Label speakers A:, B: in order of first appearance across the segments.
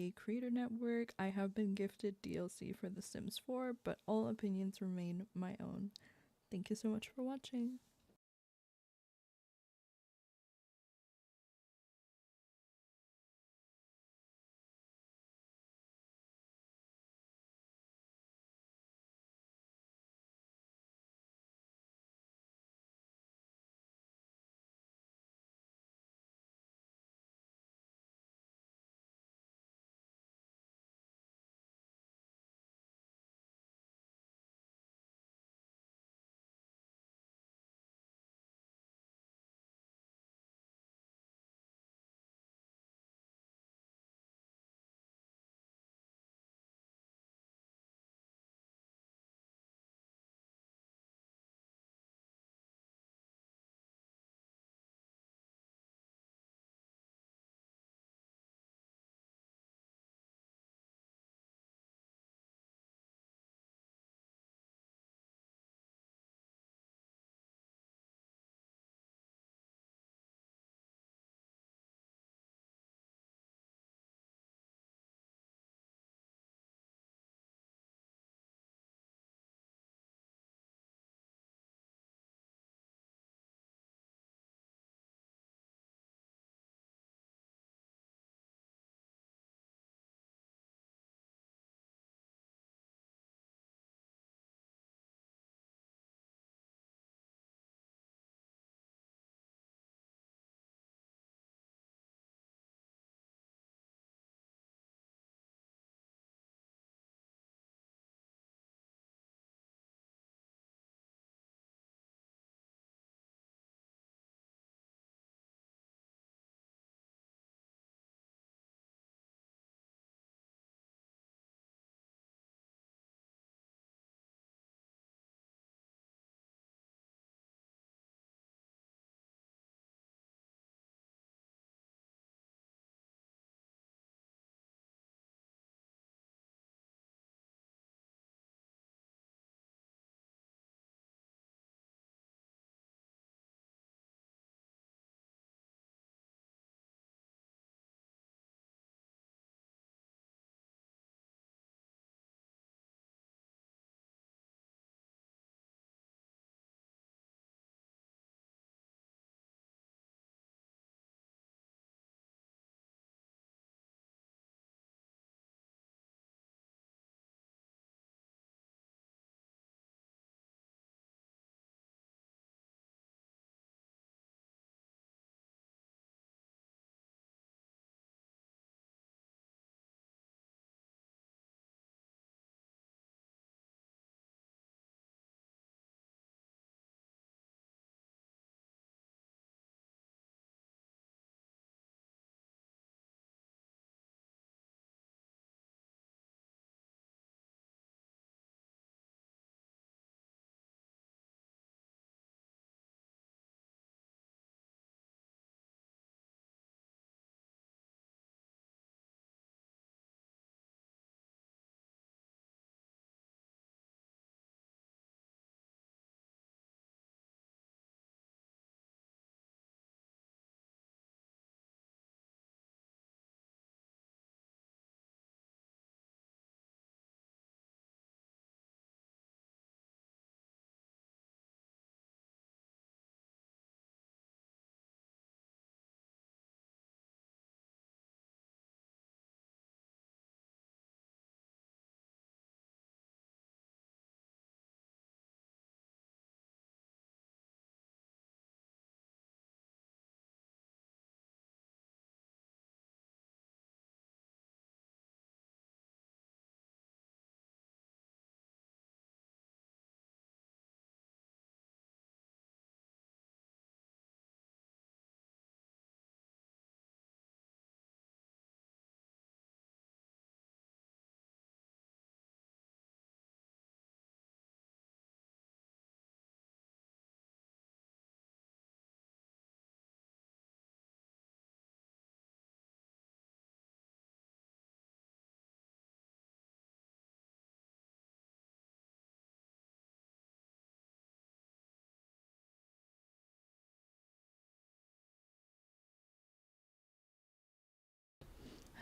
A: a creator network. I have been gifted DLC for The Sims 4, but all opinions remain my own. Thank you so much for watching.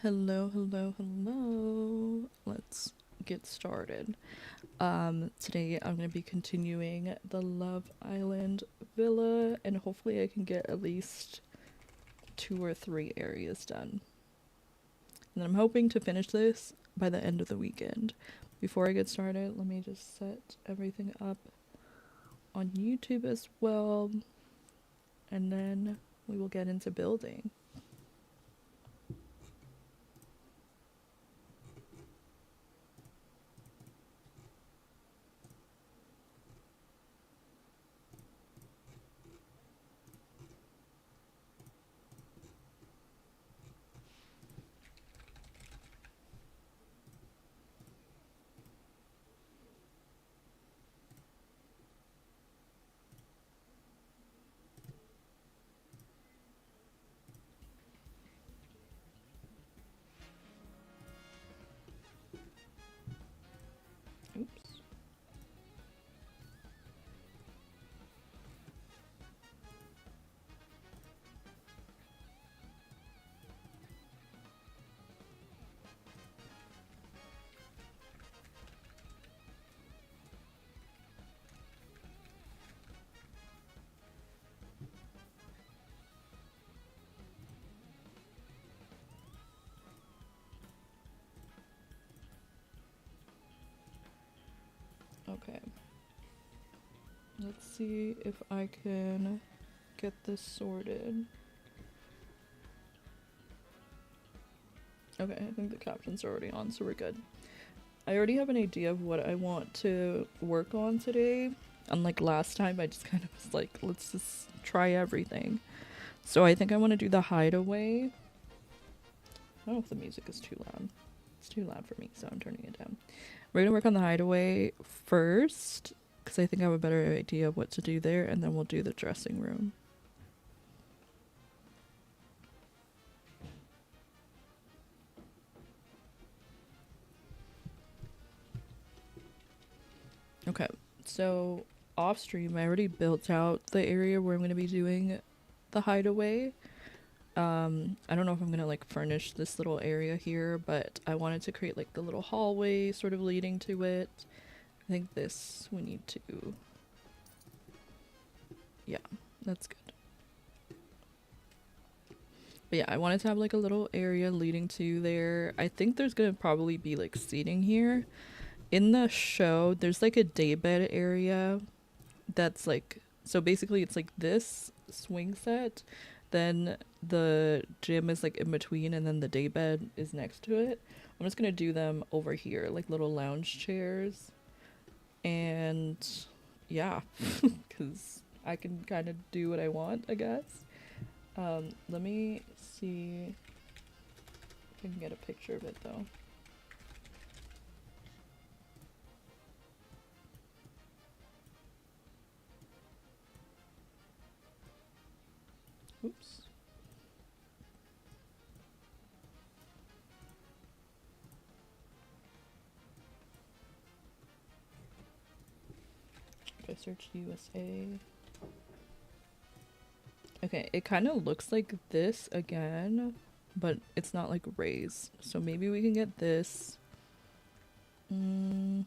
A: Hello, hello, hello. Let's get started. Today I'm going to be continuing the Love Island villa, and hopefully I can get at least 2 or 3 areas done. And I'm hoping to finish this by the end of the weekend. Before I get started, let me just set everything up on YouTube as well, and then we will get into building. Oops. Okay. Let's see if I can get this sorted. Okay, I think the captions are already on, so we're good. I already have an idea of what I want to work on today. Unlike last time, I just kind of was like, let's just try everything. So I think I want to do the Hideaway. I don't know if the music is too loud. It's too loud for me, so I'm turning it down. We're going to work on the Hideaway first, because I think I have a better idea of what to do there, and then we'll do the dressing room. Okay, so off stream, I already built out the area where I'm going to be doing the Hideaway. I don't know if I'm going to like furnish this little area here, but I wanted to create like the little hallway sort of leading to it. I think this we need to, yeah, that's good. But yeah, I wanted to have like a little area leading to there. I think there's going to probably be like seating here. In the show, there's like a daybed area that's like, so basically it's like this swing set, then the gym is like in between, and then the daybed is next to it. I'm just gonna do them over here, like little lounge chairs. And yeah, because I can kind of do what I want, I guess. Let me see if I can get a picture of it though. Oops. If I search USA. Okay, it kind of looks like this again, but it's not like raised. So maybe we can get this. Or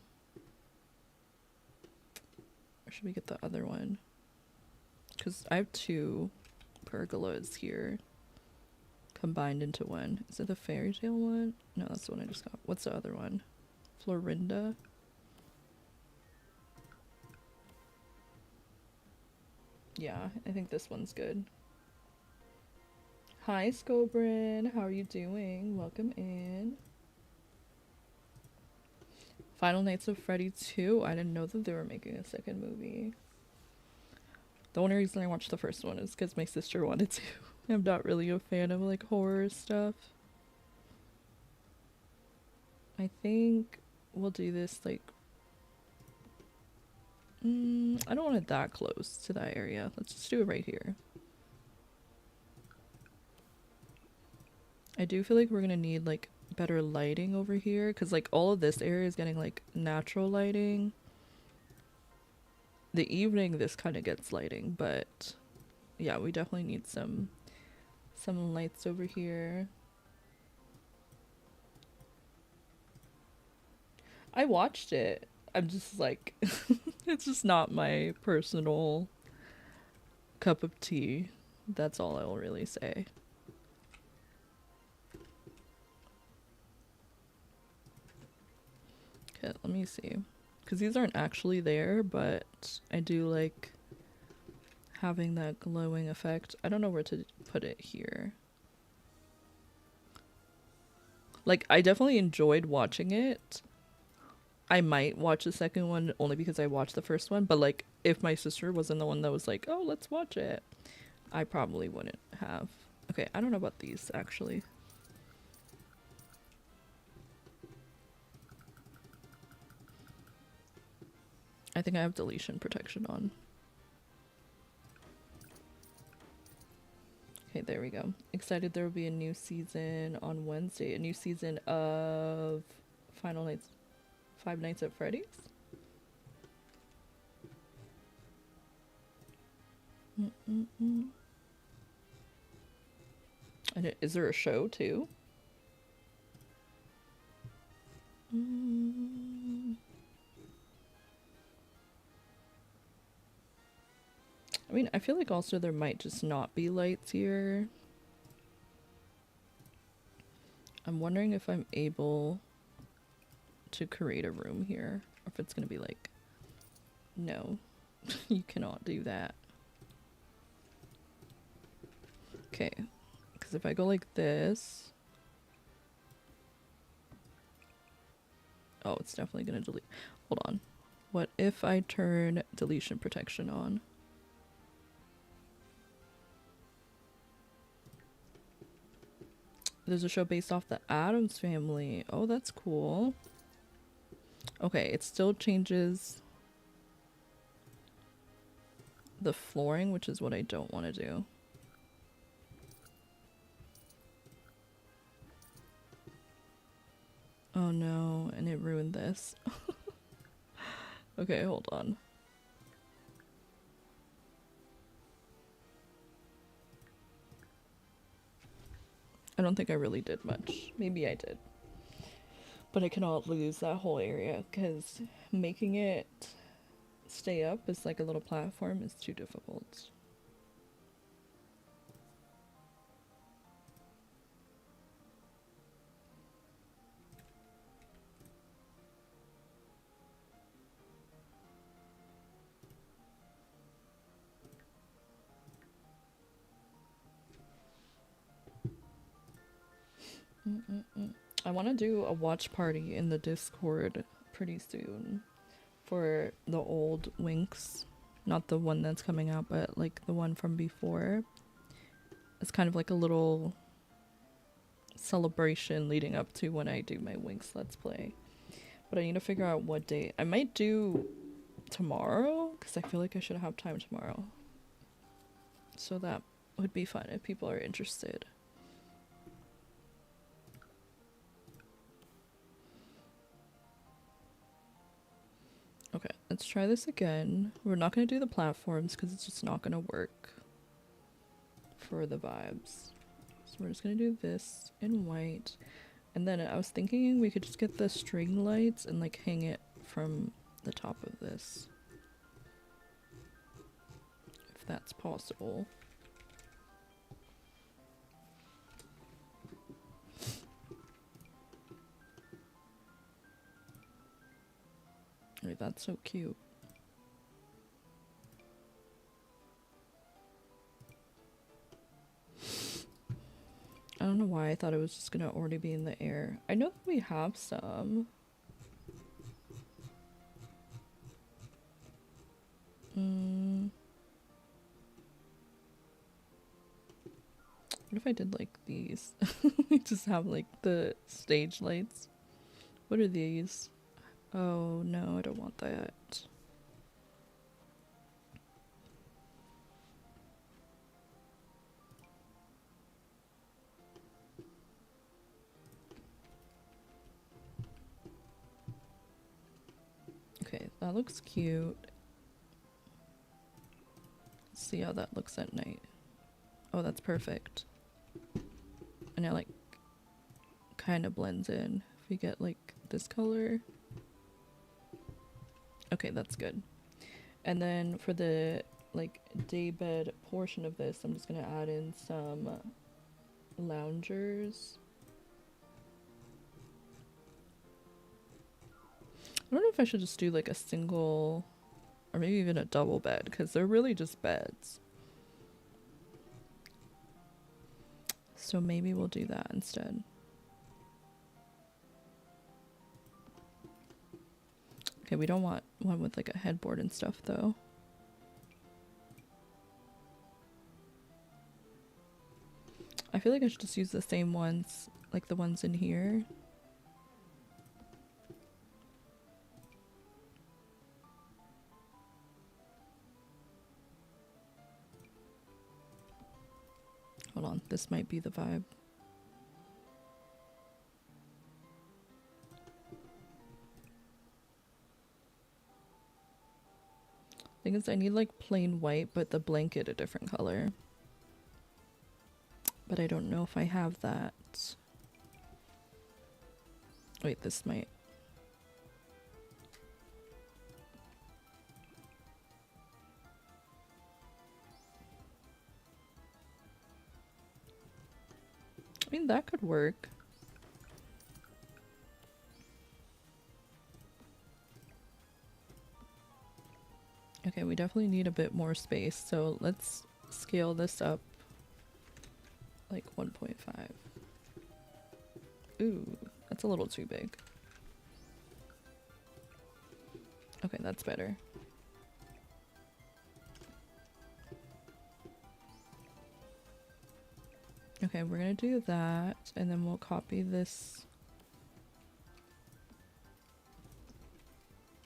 A: should we get the other one? Because I have 2 pergolas here combined into one. Is it the fairy tale one? No, that's the one I just got. What's the other one? Florinda? Yeah, I think this one's good. Hi, Scobrin. How are you doing? Welcome in. Final Nights of Freddy 2. I didn't know that they were making a second movie. The only reason I watched the first one is because my sister wanted to. I'm not really a fan of like horror stuff. I think we'll do this like, I don't want it that close to that area. Let's just do it right here. I do feel like we're gonna need like better lighting over here, because like all of this area is getting like natural lighting. The evening this kind of gets lighting, but yeah, we definitely need some lights over here. I watched it. I'm just like, it's just not my personal cup of tea. That's all I will really say. Okay, let me see. Because these aren't actually there, but I do like having that glowing effect. I don't know where to put it here. Like, I definitely enjoyed watching it. I might watch the second one only because I watched the first one, but like, if my sister wasn't the one that was like, oh, let's watch it, I probably wouldn't have. Okay, I don't know about these actually. I think I have deletion protection on. Okay, there we go. Excited there will be a new season on Wednesday. A new season of Five Nights at Freddy's. And is there a show too? I mean, I feel like also there might just not be lights here. I'm wondering if I'm able to create a room here, or if it's gonna be like, no, you cannot do that. Okay, because if I go like this, oh, it's definitely gonna delete. Hold on. What if I turn deletion protection on? There's a show based off the Addams Family. Oh, that's cool. Okay, it still changes the flooring, which is what I don't want to do. Oh no, and it ruined this. Okay, hold on. I don't think I really did much. Maybe I did. But I cannot lose that whole area because making it stay up as like a little platform is too difficult. I want to do a watch party in the Discord pretty soon for the old Winx. Not the one that's coming out, but like the one from before. It's kind of like a little celebration leading up to when I do my Winx Let's Play. But I need to figure out what date. I might do tomorrow, because I feel like I should have time tomorrow. So that would be fun if people are interested. Okay, let's try this again. We're not going to do the platforms because it's just not going to work for the vibes. So we're just going to do this in white. And then I was thinking we could just get the string lights and like hang it from the top of this. If that's possible. Wait, that's so cute. I don't know why I thought it was just gonna already be in the air. I know that we have some. What if I did like these? We just have like the stage lights. What are these? Oh no, I don't want that. Okay, that looks cute. Let's see how that looks at night. Oh, that's perfect. And it like kind of blends in. If you get like this color. Okay, that's good. And then for the like daybed portion of this, I'm just gonna add in some loungers. I don't know if I should just do like a single or maybe even a double bed because they're really just beds. So maybe we'll do that instead. Okay, we don't want one with like a headboard and stuff though. I feel like I should just use the same ones, like the ones in here. Hold on, this might be the vibe. Thing is, I need like plain white, but the blanket a different color. But I don't know if I have that. Wait, this might. I mean, that could work. Okay, we definitely need a bit more space, so let's scale this up like 1.5. Ooh, that's a little too big. Okay, that's better. Okay, we're gonna do that, and then we'll copy this.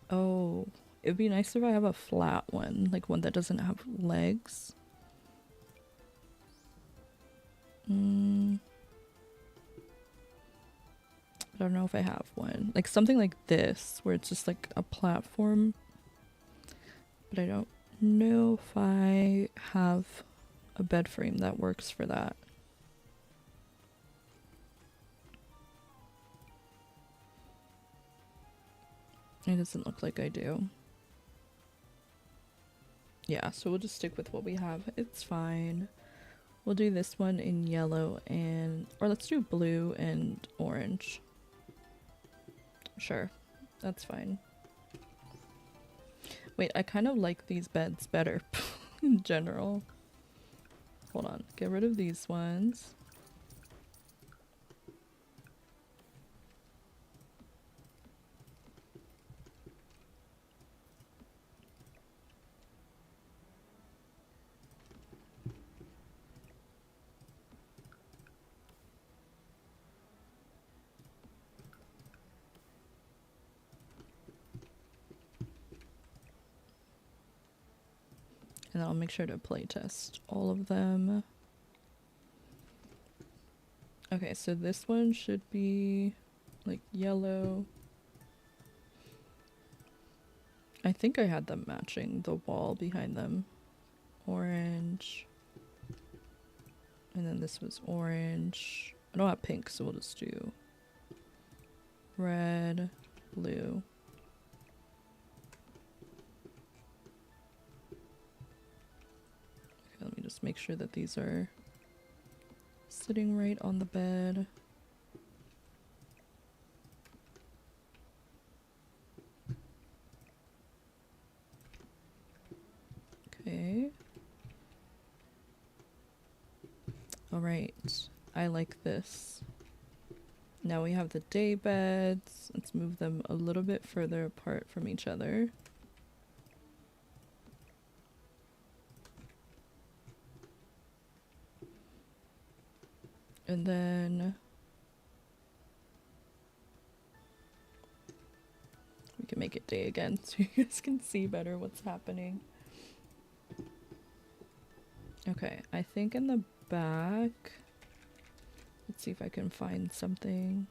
A: Oh, it'd be nice if I have a flat one, like one that doesn't have legs. I don't know if I have one. Like something like this, where it's just like a platform. But I don't know if I have a bed frame that works for that. It doesn't look like I do. Yeah, so we'll just stick with what we have. It's fine. We'll do this one in yellow and... or let's do blue and orange. Sure, that's fine. Wait, I kind of like these beds better in general. Hold on, get rid of these ones. And then I'll make sure to play test all of them. Okay, so this one should be like yellow. I think I had them matching the wall behind them. Orange. And then this was orange. I don't have pink, so we'll just do red, blue. Okay, let me just make sure that these are sitting right on the bed. Okay. Alright, I like this. Now we have the day beds. Let's move them a little bit further apart from each other. And then we can make it day again so you guys can see better what's happening. Okay, I think in the back, let's see if I can find something.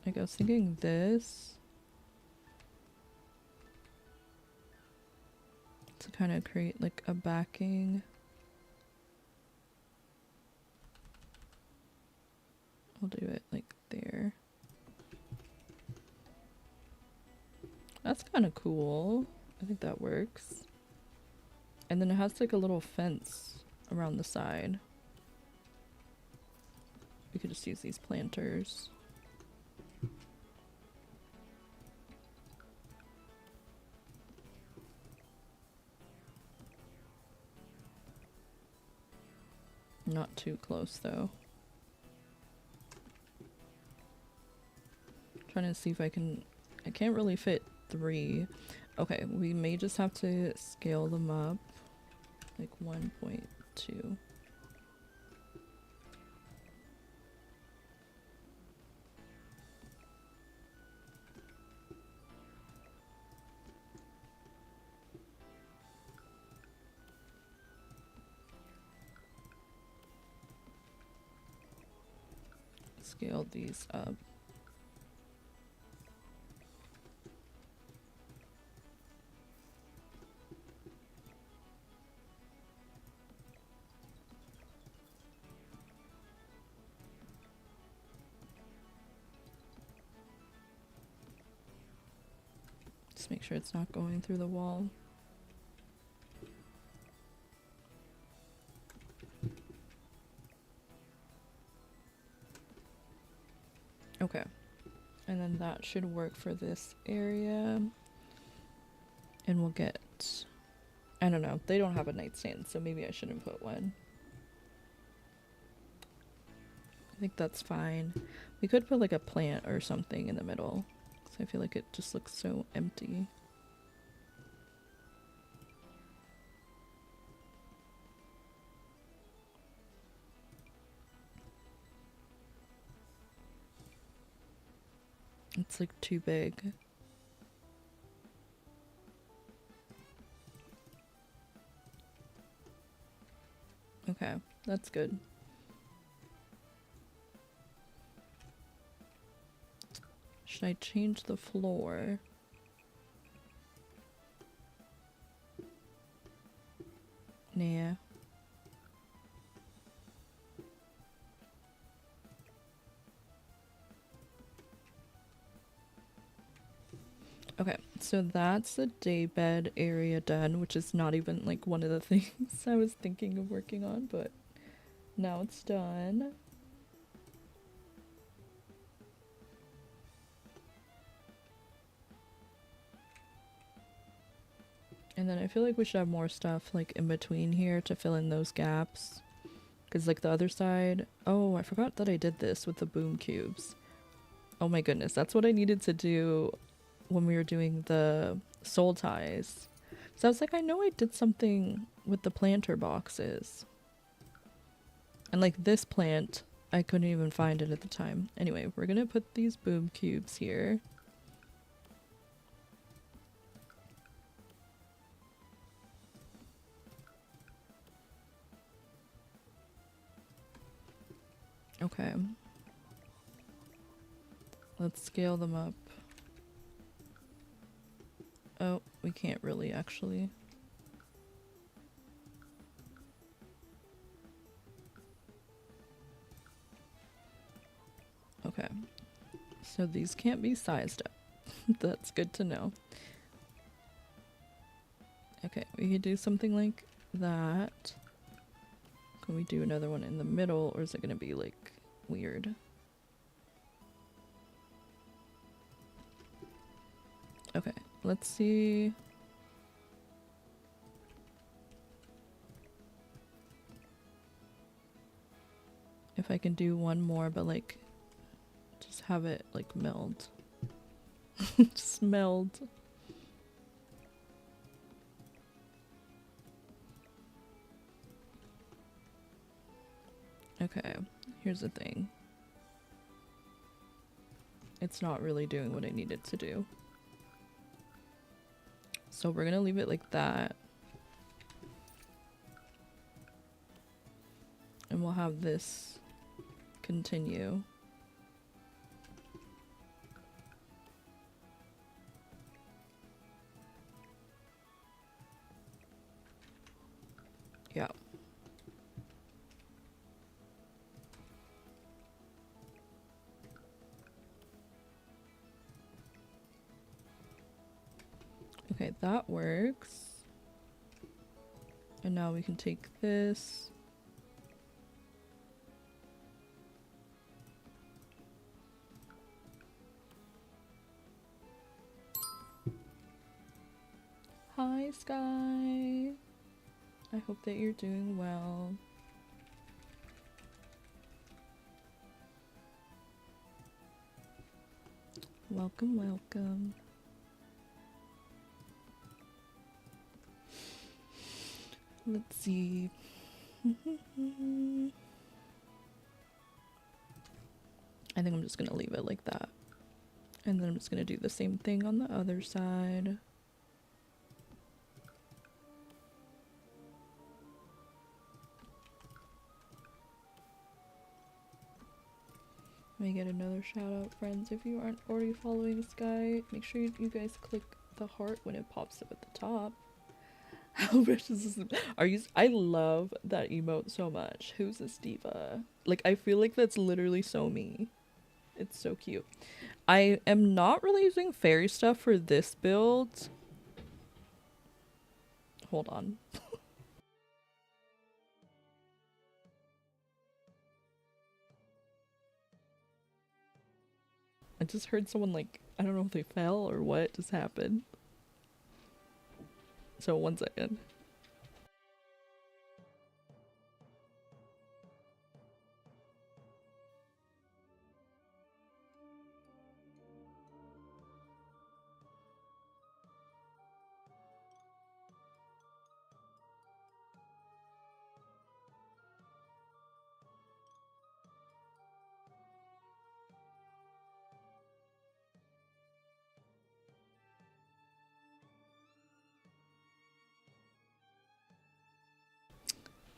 A: Like I was thinking this to kind of create like a backing. We'll do it like there. that's kind of cool. I think that works. And then it has like a little fence around the side. We could just use these planters. Not too close though. Trying to see if I can't really fit 3. Okay, we may just have to scale them up like 1.2. Scale these up. Just make sure it's not going through the wall. Okay, and then that should work for this area. And we'll get, I don't know, they don't have a nightstand, so maybe I shouldn't put one. I think that's fine. We could put like a plant or something in the middle, because I feel like it just looks so empty. It's like too big. Okay, that's good. Should I change the floor? Nah. Okay, so that's the daybed area done, which is not even like one of the things I was thinking of working on, but now it's done. And then I feel like we should have more stuff like in between here to fill in those gaps. Because like the other side, oh, I forgot that I did this with the boom cubes. Oh my goodness, that's what I needed to do when we were doing the soul ties. So I was like, I know I did something with the planter boxes. And like this plant, I couldn't even find it at the time. Anyway, we're gonna put these boom cubes here. Okay. Let's scale them up. Oh, we can't really actually. Okay. So these can't be sized up. That's good to know. Okay, we could do something like that. Can we do another one in the middle, or is it gonna be like weird? Okay, let's see. If I can do one more, but like just have it like meld. Just meld. Okay, here's the thing. It's not really doing what I need it to do. So we're gonna leave it like that. And we'll have this continue. Yeah. Okay, that works. And now we can take this. Hi, Sky. I hope that you're doing well. Welcome, welcome. Let's see. I think I'm just gonna leave it like that. And then I'm just gonna do the same thing on the other side. Let me get another shout out, friends. If you aren't already following Sky, make sure you guys click the heart when it pops up at the top. How precious is it? Are you? I love that emote so much. Who's this diva? Like, I feel like that's literally so me. It's so cute. I am not really using fairy stuff for this build. Hold on. I just heard someone, like, I don't know if they fell or what just happened. So 1 second.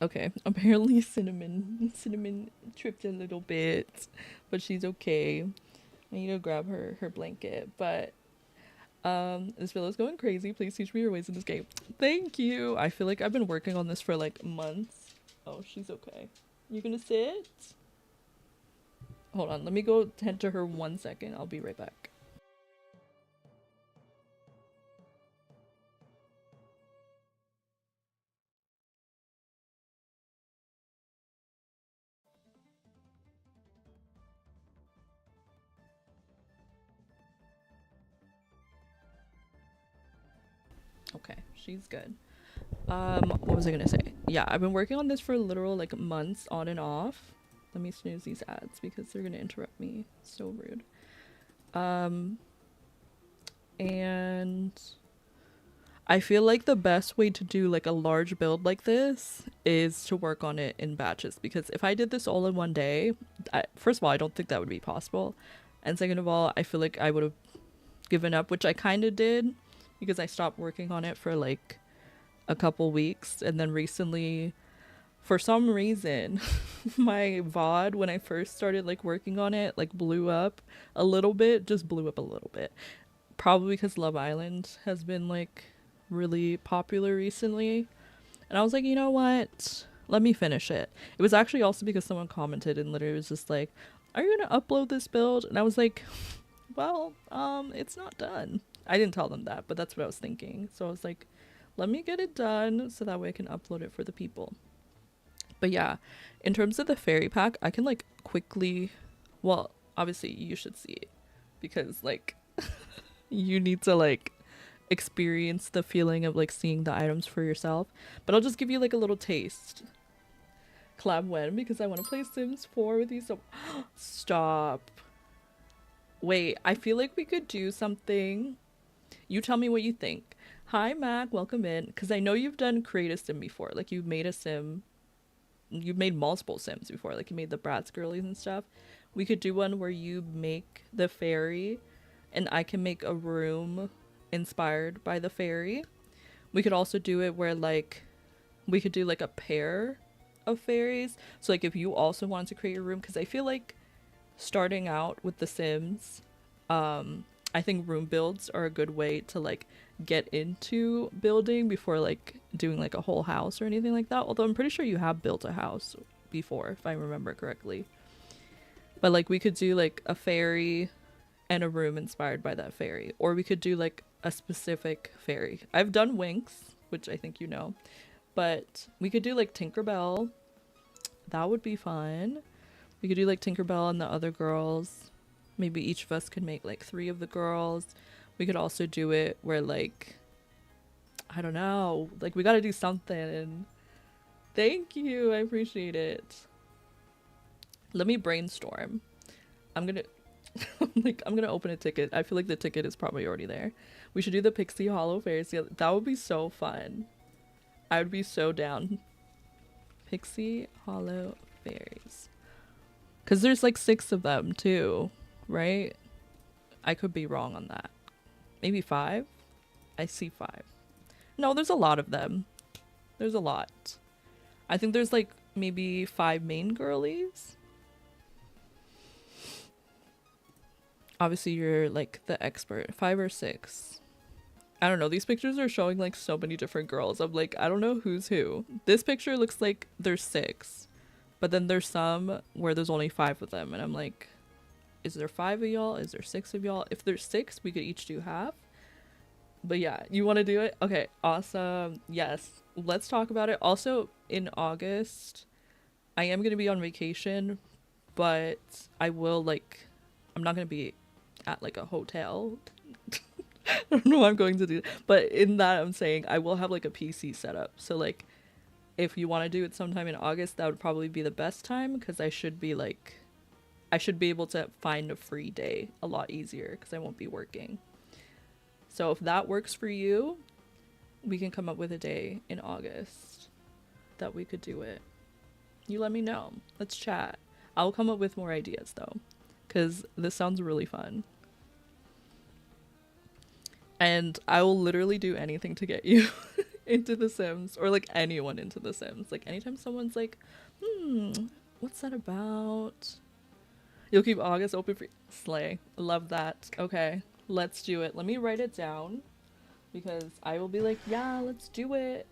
A: Okay, apparently Cinnamon tripped a little bit, but she's okay. I need to grab her blanket, but this village going crazy. Please teach me your ways in this game. Thank you. I feel like I've been working on this for like months. Oh, she's okay. You gonna sit? Hold on, let me go tend to her 1 second. I'll be right back. Okay, she's good. What was I gonna say? Yeah, I've been working on this for literal like months on and off. Let me snooze these ads because they're gonna interrupt me. So rude. And I feel like the best way to do like a large build like this is to work on it in batches, because if I did this all in one day, first of all, I don't think that would be possible. And second of all, I feel like I would have given up, which I kind of did because I stopped working on it for like a couple weeks. And then recently, for some reason, my VOD, when I first started like working on it, like blew up a little bit, just blew up a little bit. Probably because Love Island has been like really popular recently. And I was like, you know what? Let me finish it. It was actually also because someone commented and literally was just like, are you gonna upload this build? And I was like, well, it's not done. I didn't tell them that, but that's what I was thinking. So I was like, let me get it done so that way I can upload it for the people. But yeah, in terms of the fairy pack, I can like quickly, well, obviously you should see it because like you need to like experience the feeling of like seeing the items for yourself. But I'll just give you like a little taste. Collab when? Because I want to play Sims 4 with you. So stop. Wait, I feel like we could do something. You tell me what you think. Hi Mac, welcome in. Because I know you've done create a sim before. Like you've made a sim. You've made multiple sims before. Like you made the Bratz girlies and stuff. We could do one where you make the fairy and I can make a room inspired by the fairy. We could also do it where like we could do like a pair of fairies. So like if you also wanted to create your room, because I feel like starting out with the Sims, I think room builds are a good way to like get into building before like doing like a whole house or anything like that. Although I'm pretty sure you have built a house before, if I remember correctly. But like we could do like a fairy and a room inspired by that fairy, or we could do like a specific fairy. I've done Winx, which I think you know, but we could do like Tinkerbell. That would be fun. We could do like Tinkerbell and the other girls. Maybe each of us could make like 3 of the girls. We could also do it where like, I don't know, like we gotta do something. Thank you, I appreciate it. Let me brainstorm. I'm gonna I'm gonna open a ticket. I feel like the ticket is probably already there. We should do the Pixie Hollow Fairies together. That would be so fun. I would be so down. Pixie Hollow Fairies. Because there's like 6 of them too, right? I could be wrong on that. Maybe 5? I see 5. No, there's a lot of them. There's a lot. I think there's like maybe 5 main girlies. Obviously you're like the expert. 5 or 6. I don't know. These pictures are showing like so many different girls. I'm like, I don't know who's who. This picture looks like there's 6. But then there's some where there's only 5 of them. And I'm like, is there 5 of y'all? Is there 6 of y'all? If there's 6, we could each do half. But yeah, you want to do it? Okay, awesome. Yes, let's talk about it. Also, in August, I am going to be on vacation. But I will like, I'm not going to be at like a hotel. I don't know what I'm going to do. But in that, I'm saying I will have like a PC setup. So like, if you want to do it sometime in August, that would probably be the best time, because I should be like, I should be able to find a free day a lot easier because I won't be working. So if that works for you, we can come up with a day in August that we could do it. You let me know. Let's chat. I'll come up with more ideas though, because this sounds really fun. And I will literally do anything to get you into The Sims, or like anyone into The Sims. Like anytime someone's like, what's that about? You'll keep August open for slay. Love that. Okay, let's do it. Let me write it down, because I will be like, yeah, let's do it.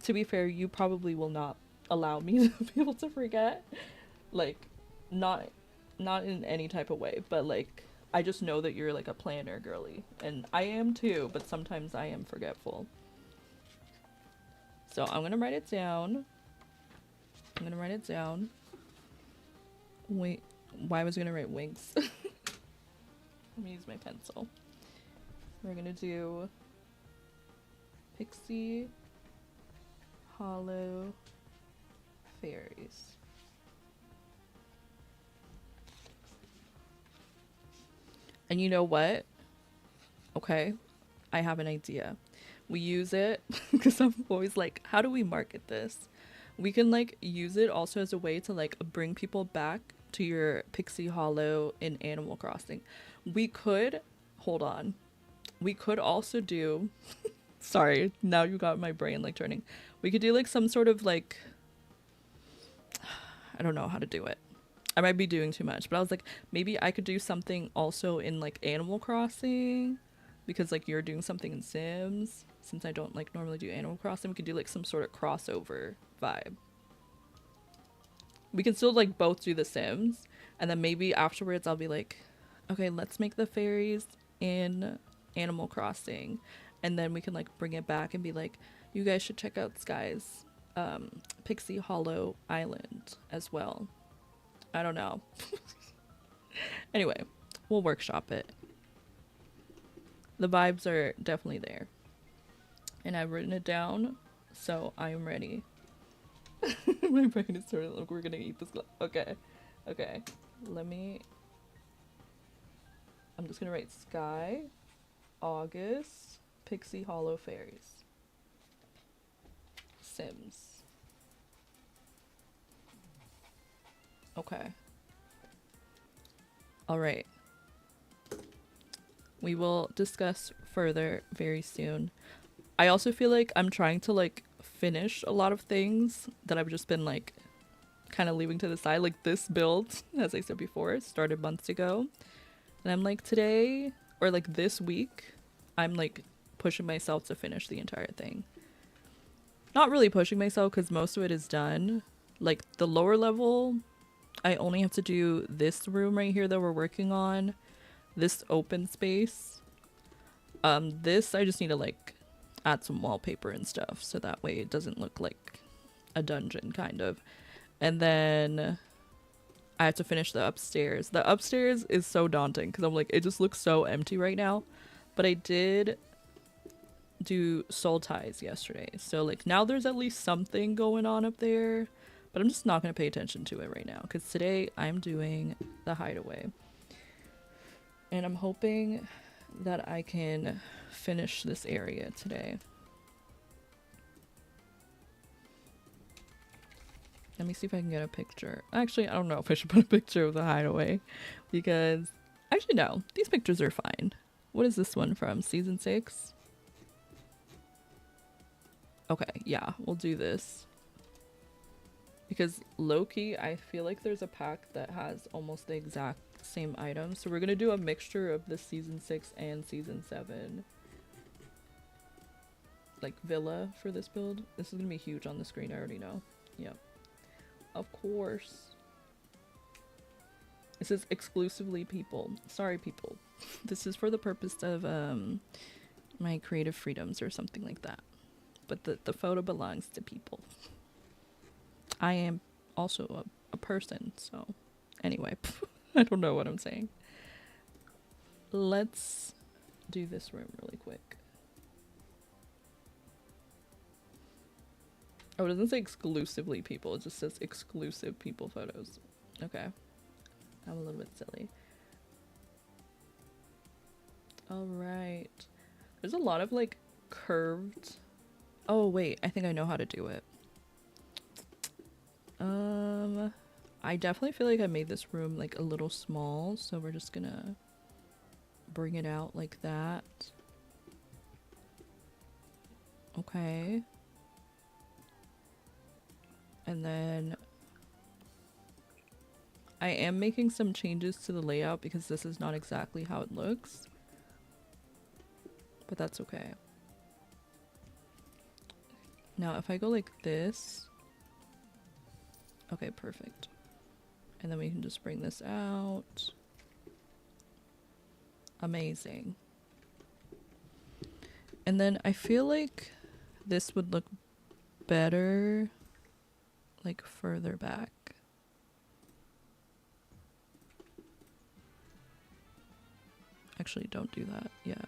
A: To be fair, you probably will not allow me to be able to forget. Like, not in any type of way, but like, I just know that you're like a planner girly, and I am too, but sometimes I am forgetful. So I'm gonna write it down. Wait, why was I gonna write Winx? Let me use my pencil. We're gonna do Pixie Hollow Fairies. And you know what? Okay, I have an idea. We use it because I'm always like, how do we market this? We can like use it also as a way to like bring people back to your Pixie Hollow in Animal Crossing. We could, hold on. We could also do, sorry, now you got my brain like turning. We could do like some sort of like, I don't know how to do it. I might be doing too much, but I was like, maybe I could do something also in like Animal Crossing, because like you're doing something in Sims. Since I don't like normally do Animal Crossing, we could do like some sort of crossover vibe. We can still like both do the Sims, and then maybe afterwards I'll be like, okay, let's make the fairies in Animal Crossing, and then we can like bring it back and be like, you guys should check out Sky's Pixie Hollow Island as well. I don't know. Anyway, we'll workshop it. The vibes are definitely there. And I've written it down, so I am ready. My brain is sort of like, we're gonna eat this. Okay. Okay. I'm just gonna write Sky, August, Pixie Hollow Fairies, Sims. Okay. All right. We will discuss further very soon. I also feel like I'm trying to like finish a lot of things that I've just been like kind of leaving to the side. Like this build, as I said before, started months ago. And I'm like today, or like this week, I'm like pushing myself to finish the entire thing. Not really pushing myself because most of it is done. Like the lower level, I only have to do this room right here that we're working on, this open space. This I just need to like add some wallpaper and stuff so that way it doesn't look like a dungeon kind of. And then I have to finish the upstairs. The upstairs is so daunting because I'm like, it just looks so empty right now. But I did do soul ties yesterday. So like now there's at least something going on up there. But I'm just not going to pay attention to it right now because today I'm doing the Hideaway. And I'm hoping that I can finish this area today. Let me see if I can get a picture. Actually, I don't know if I should put a picture of the Hideaway because actually no, these pictures are fine. What is this one from? Season 6? Okay, yeah, we'll do this. Because low-key, I feel like there's a pack that has almost the exact same items. So we're going to do a mixture of the Season 6 and Season 7. Like, villa for this build. This is going to be huge on the screen, I already know. Yep. Of course. It says exclusively people. Sorry, people. This is for the purpose of my creative freedoms or something like that. But the photo belongs to people. I am also a person, so anyway, I don't know what I'm saying. Let's do this room really quick. Oh, it doesn't say exclusively people, it just says exclusive people photos. Okay, I'm a little bit silly. Alright, there's a lot of like curved. Oh wait, I think I know how to do it. I definitely feel like I made this room like a little small, so we're just gonna bring it out like that. Okay. And then I am making some changes to the layout because this is not exactly how it looks. But that's okay. Now if I go like this. Okay, perfect. And then we can just bring this out. Amazing. And then I feel like this would look better like further back. Actually, don't do that yet.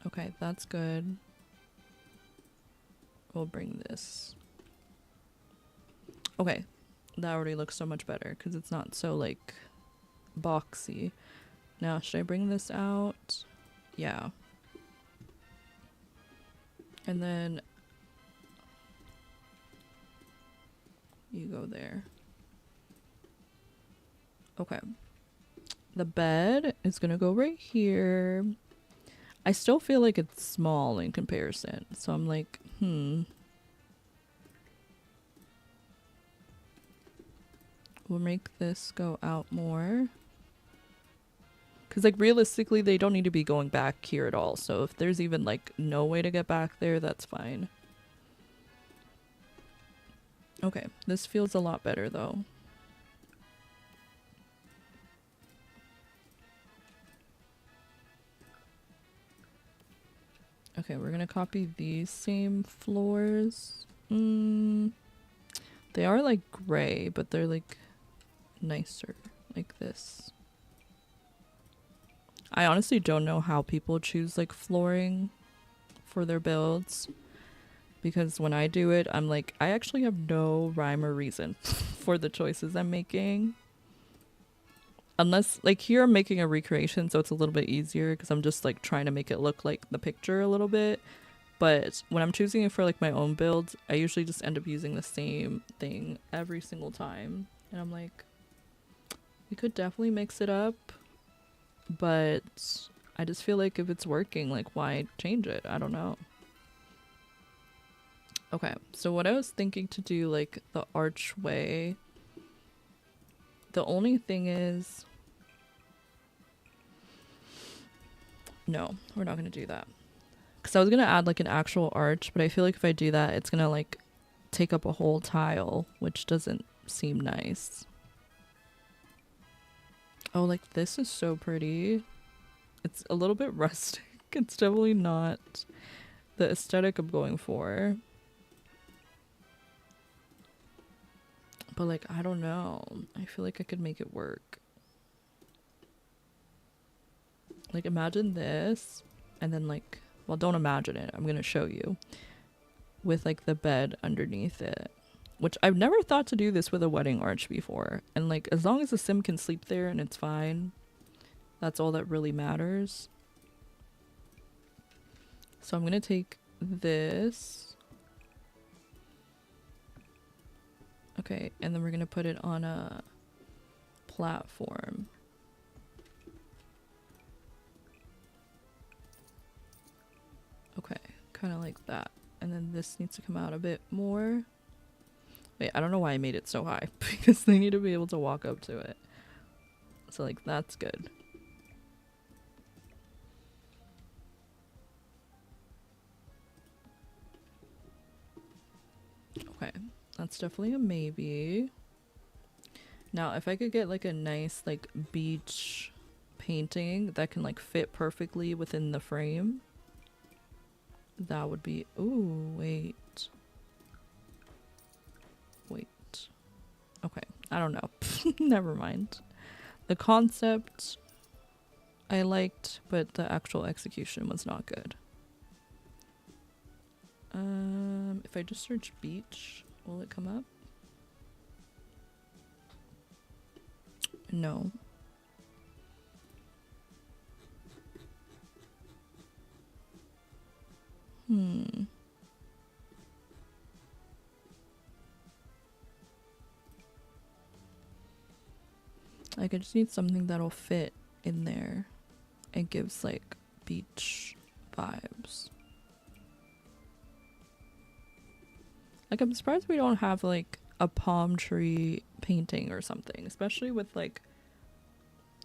A: Okay, that's good. We'll bring this. Okay, that already looks so much better because it's not so like boxy. Now, should I bring this out? Yeah. And then you go there. Okay. The bed is gonna go right here. I still feel like it's small in comparison, so I'm like, we'll make this go out more. Because like realistically, they don't need to be going back here at all, so if there's even like no way to get back there, that's fine. Okay, this feels a lot better though. Okay, we're gonna copy these same floors. They are like gray, but they're like nicer, like this. I honestly don't know how people choose like flooring for their builds, because when I do it, I'm like, I actually have no rhyme or reason for the choices I'm making. Unless, like here I'm making a recreation, so it's a little bit easier because I'm just like trying to make it look like the picture a little bit. But when I'm choosing it for like my own builds, I usually just end up using the same thing every single time. And I'm like, we could definitely mix it up, but I just feel like if it's working, like why change it? I don't know. Okay, so what I was thinking to do, like the archway, the only thing is, no, we're not going to do that. Because I was going to add like an actual arch, but I feel like if I do that, it's going to like take up a whole tile, which doesn't seem nice. Oh, like this is so pretty. It's a little bit rustic. It's definitely not the aesthetic I'm going for. But like, I don't know. I feel like I could make it work. Like imagine this and then like, well, don't imagine it. I'm gonna show you with like the bed underneath it, which I've never thought to do this with a wedding arch before. And like, as long as the sim can sleep there and it's fine, that's all that really matters. So I'm gonna take this. Okay, and then we're gonna put it on a platform. Okay, kind of like that. And then this needs to come out a bit more. Wait, I don't know why I made it so high, because they need to be able to walk up to it. So like, that's good. Okay, that's definitely a maybe. Now, if I could get like a nice like beach painting that can like fit perfectly within the frame, that would be... Ooh, wait. Wait. Okay, I don't know. Never mind. The concept I liked, but the actual execution was not good. If I just search beach, will it come up? No. Like, I just need something that'll fit in there. It gives like beach vibes. Like, I'm surprised we don't have like a palm tree painting or something, especially with like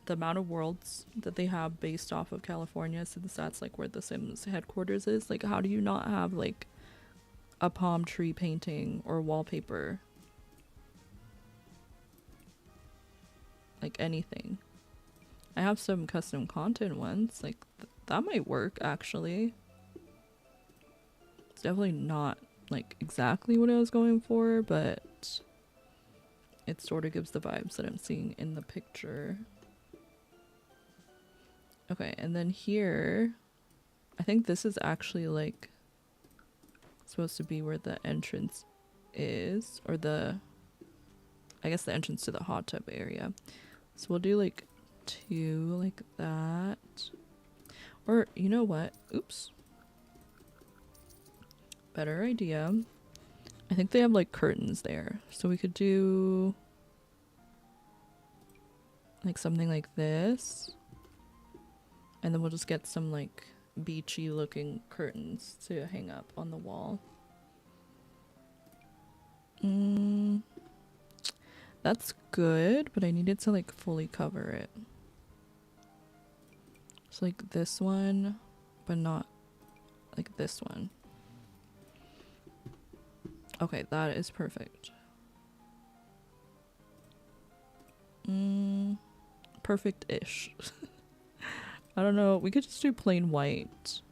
A: the amount of worlds that they have based off of California, since that's like where the Sims headquarters is. Like, how do you not have like a palm tree painting or wallpaper? Like anything. I have some custom content ones, like that might work actually. It's definitely not like exactly what I was going for, but it sort of gives the vibes that I'm seeing in the picture. Okay, and then here, I think this is actually like supposed to be where the entrance is, or I guess the entrance to the hot tub area. So we'll do like 2 like that. Or you know what? Oops. Better idea. I think they have like curtains there. So we could do like something like this. And then we'll just get some like beachy looking curtains to hang up on the wall. That's good, but I needed to like fully cover it. So like this one, but not like this one. Okay, that is perfect. Perfect-ish. I don't know, we could just do plain white.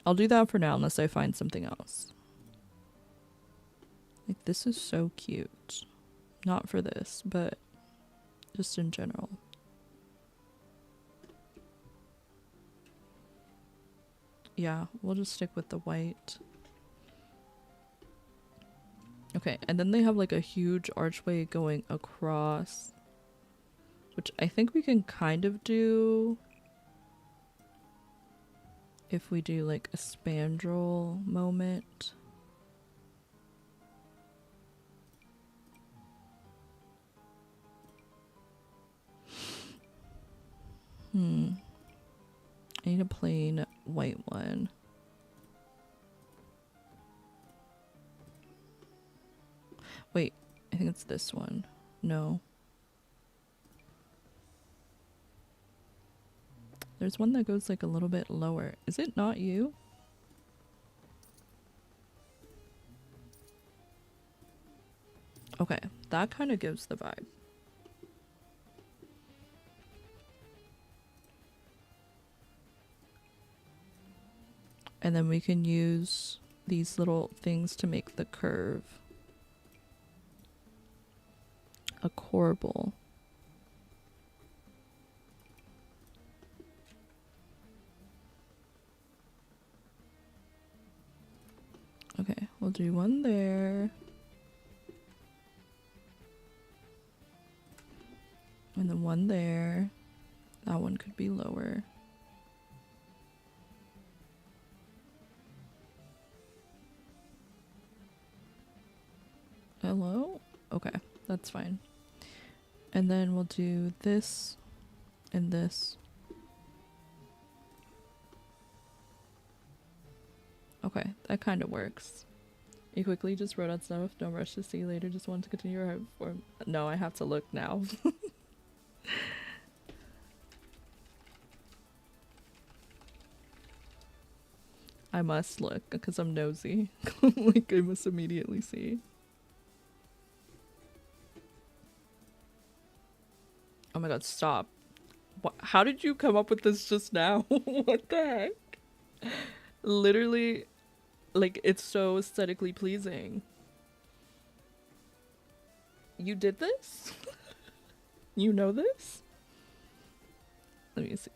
A: I'll do that for now unless I find something else. Like, this is so cute. Not for this, but just in general. Yeah, we'll just stick with the white. Okay, and then they have like a huge archway going across, which I think we can kind of do if we do like a spandrel moment. I need a plain white one. Wait, I think it's this one. No. There's one that goes like a little bit lower. Is it not you? Okay, that kind of gives the vibe. And then we can use these little things to make the curve a corbel. Okay, we'll do one there. And then one there. That one could be lower. Hello? Okay, that's fine. And then we'll do this and this. Okay, that kind of works. You quickly just wrote out stuff. Don't rush to see you later. Just want to continue your form. No, I have to look now. I must look because I'm nosy. Like, I must immediately see. Oh my god, stop. What? How did you come up with this just now? What the heck? Literally, like, it's so aesthetically pleasing. You did this? You know this? Let me see.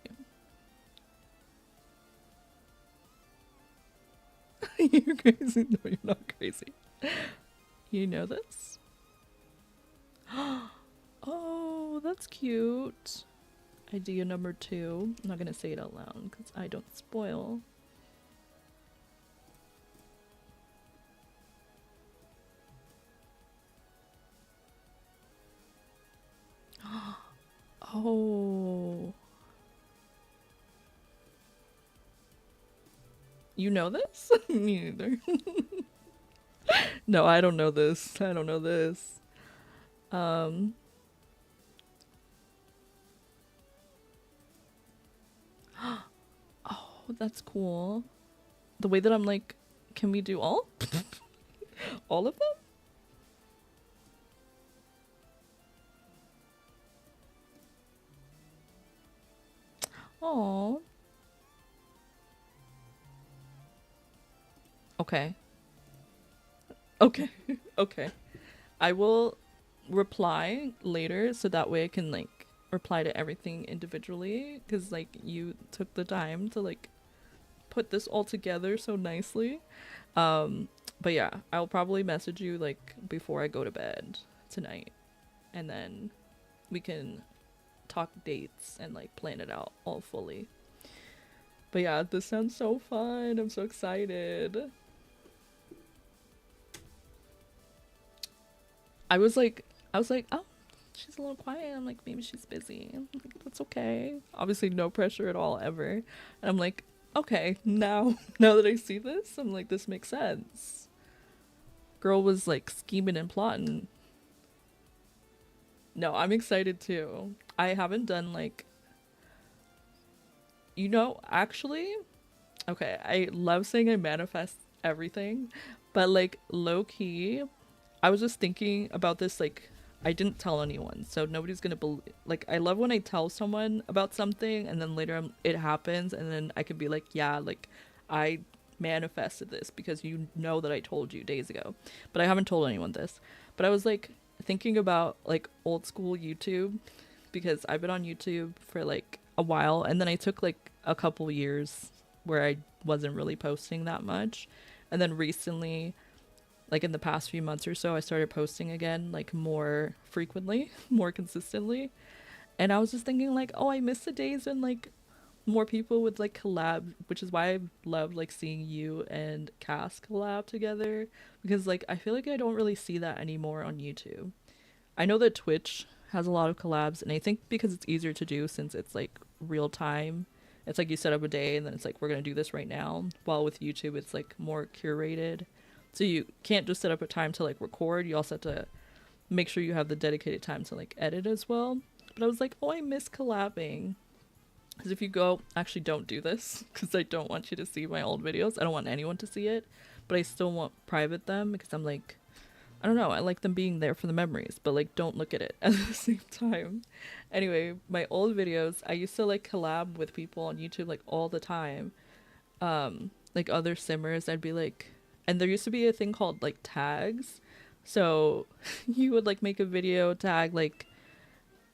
A: You're crazy. No, you're not crazy. You know this? Oh, that's cute. Idea number 2. I'm not gonna say it out loud because I don't spoil. Oh. You know this? Me neither. No, I don't know this. I don't know this. Oh, that's cool. The way that I'm like, can we do all? All of them? Oh. Okay. Okay. Okay. I will reply later so that way I can like reply to everything individually because like you took the time to like put this all together so nicely. But yeah, I'll probably message you like before I go to bed tonight and then we can talk dates and like plan it out all fully. But yeah, this sounds so fun. I'm so excited. I was like, oh, she's a little quiet. I'm like, maybe she's busy. I'm like, that's okay. Obviously, no pressure at all, ever. And I'm like, okay, now that I see this, I'm like, this makes sense. Girl was like scheming and plotting. No, I'm excited too. I haven't done like, actually, okay, I love saying I manifest everything, but like low key, I was just thinking about this, like, I didn't tell anyone, so nobody's gonna believe. Like, I love when I tell someone about something, and then later it happens, and then I can be like, yeah, like, I manifested this because you know that I told you days ago. But I haven't told anyone this. But I was, like, thinking about, like, old school YouTube, because I've been on YouTube for, like, a while, and then I took, like, a couple years where I wasn't really posting that much. And then recently, like in the past few months or so, I started posting again, like more frequently, more consistently. And I was just thinking like, oh, I miss the days when like more people would like collab, which is why I love like seeing you and Cass collab together, because like I feel like I don't really see that anymore on YouTube. I know that Twitch has a lot of collabs, and I think because it's easier to do since it's like real time. It's like you set up a day and then it's like we're going to do this right now. While with YouTube it's like more curated. So you can't just set up a time to like record. You also have to make sure you have the dedicated time to like edit as well. But I was like, oh, I miss collabing. Because if you go, actually don't do this because I don't want you to see my old videos. I don't want anyone to see it, but I still want private them because I'm like, I don't know, I like them being there for the memories, but like don't look at it at the same time. Anyway, my old videos, I used to like collab with people on YouTube like all the time. like other simmers, I'd be like, and there used to be a thing called like tags. So you would like make a video tag like,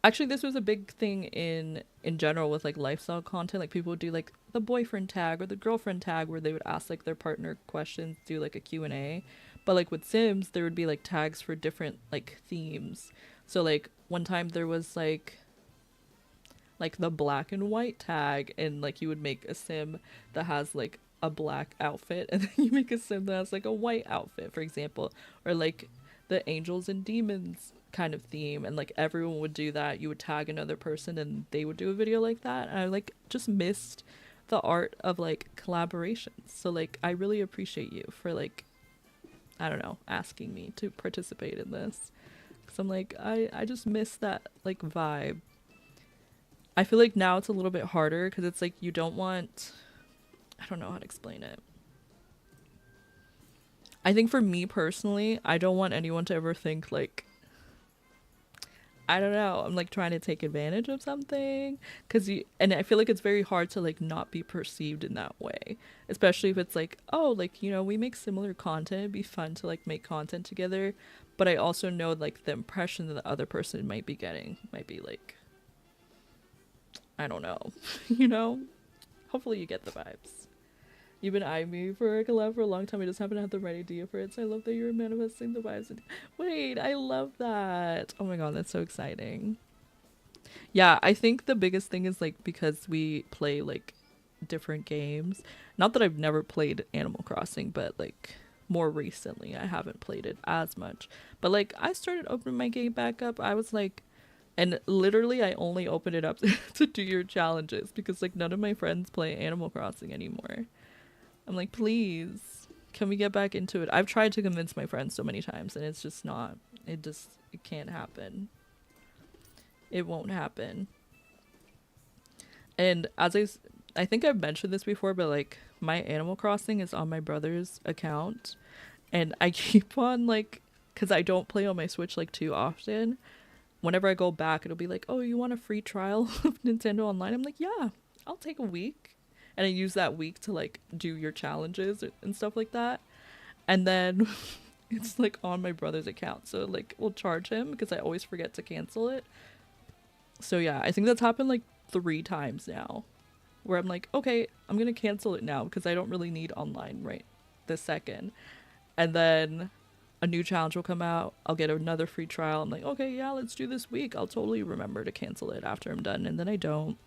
A: actually this was a big thing in general with like lifestyle content. Like people would do like the boyfriend tag or the girlfriend tag where they would ask like their partner questions, do like a Q&A. But like with Sims, there would be like tags for different like themes. So like one time there was like the black and white tag, and like you would make a sim that has like a black outfit, and then you make a sim that has like a white outfit, for example, or like the angels and demons kind of theme, and like everyone would do that. You would tag another person and they would do a video like that, and I like just missed the art of like collaborations. So like I really appreciate you for like, I don't know, asking me to participate in this, because I'm like, I just miss that like vibe. I feel like now it's a little bit harder because it's like you don't want, I don't know how to explain it. I think for me personally, I don't want anyone to ever think like, I don't know, I'm like trying to take advantage of something, and I feel like it's very hard to like not be perceived in that way, especially if it's like, oh, like, you know, we make similar content, it'd be fun to like make content together, but I also know like the impression that the other person might be getting might be like, I don't know, you know? Hopefully you get the vibes. You've been eyeing me for a collab for a long time. I just haven't had the right idea for it. So I love that you're manifesting the vibes. Wait, I love that. Oh my god, that's so exciting. Yeah, I think the biggest thing is like because we play like different games. Not that I've never played Animal Crossing, but like more recently I haven't played it as much. But like I started opening my game back up. I was like, and literally I only opened it up to do your challenges because like none of my friends play Animal Crossing anymore. I'm like, please, can we get back into it? I've tried to convince my friends so many times and it's just not, it can't happen. It won't happen. And as I think I've mentioned this before, but like my Animal Crossing is on my brother's account, and I keep on like, because I don't play on my Switch like too often, whenever I go back, it'll be like, oh, you want a free trial of Nintendo Online? I'm like, yeah, I'll take a week. And I use that week to like do your challenges and stuff like that. And then it's like on my brother's account. So like we'll charge him because I always forget to cancel it. So yeah, I think that's happened like 3 times now where I'm like, okay, I'm going to cancel it now because I don't really need online right this second. And then a new challenge will come out, I'll get another free trial, I'm like, okay, yeah, let's do this week, I'll totally remember to cancel it after I'm done, and then I don't.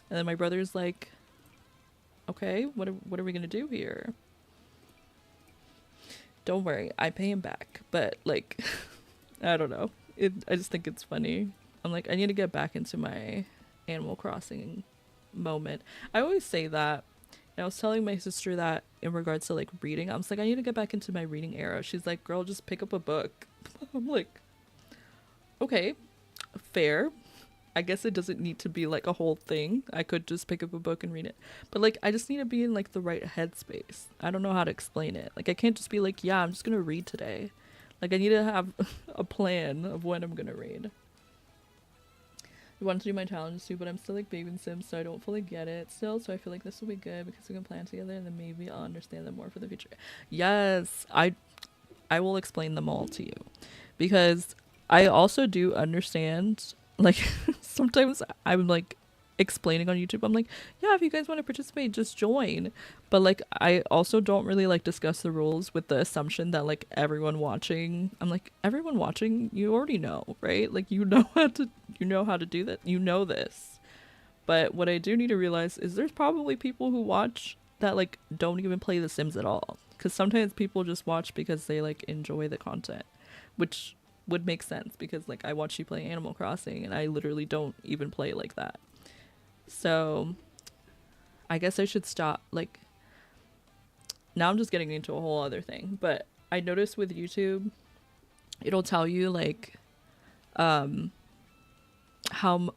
A: And then my brother's like, okay, what are we gonna do here? Don't worry, I pay him back, but like I don't know, I just think it's funny. I'm like, I need to get back into my Animal Crossing moment. I always say that. And I was telling my sister that in regards to like reading. I was like, I need to get back into my reading era. She's like, girl, just pick up a book. I'm like, okay, fair. I guess it doesn't need to be like a whole thing. I could just pick up a book and read it. But like, I just need to be in like the right headspace. I don't know how to explain it. Like, I can't just be like, yeah, I'm just gonna read today. Like, I need to have a plan of when I'm gonna read. I want to do my challenges too, but I'm still like baby Sims, so I don't fully get it still. So I feel like this will be good because we can plan together, and then maybe I'll understand them more for the future. Yes, I will explain them all to you, because I also do understand. Like sometimes I'm like explaining on YouTube, I'm like, yeah, if you guys want to participate, just join. But like, I also don't really like discuss the rules with the assumption that like everyone watching, I'm like, everyone watching, you already know, right? Like, you know how to do that, you know this. But what I do need to realize is there's probably people who watch that like don't even play The Sims at all, because sometimes people just watch because they like enjoy the content, which would make sense because like I watch you play Animal Crossing and I literally don't even play like that. So I guess I should stop. Like, now I'm just getting into a whole other thing, but I noticed with YouTube, it'll tell you like how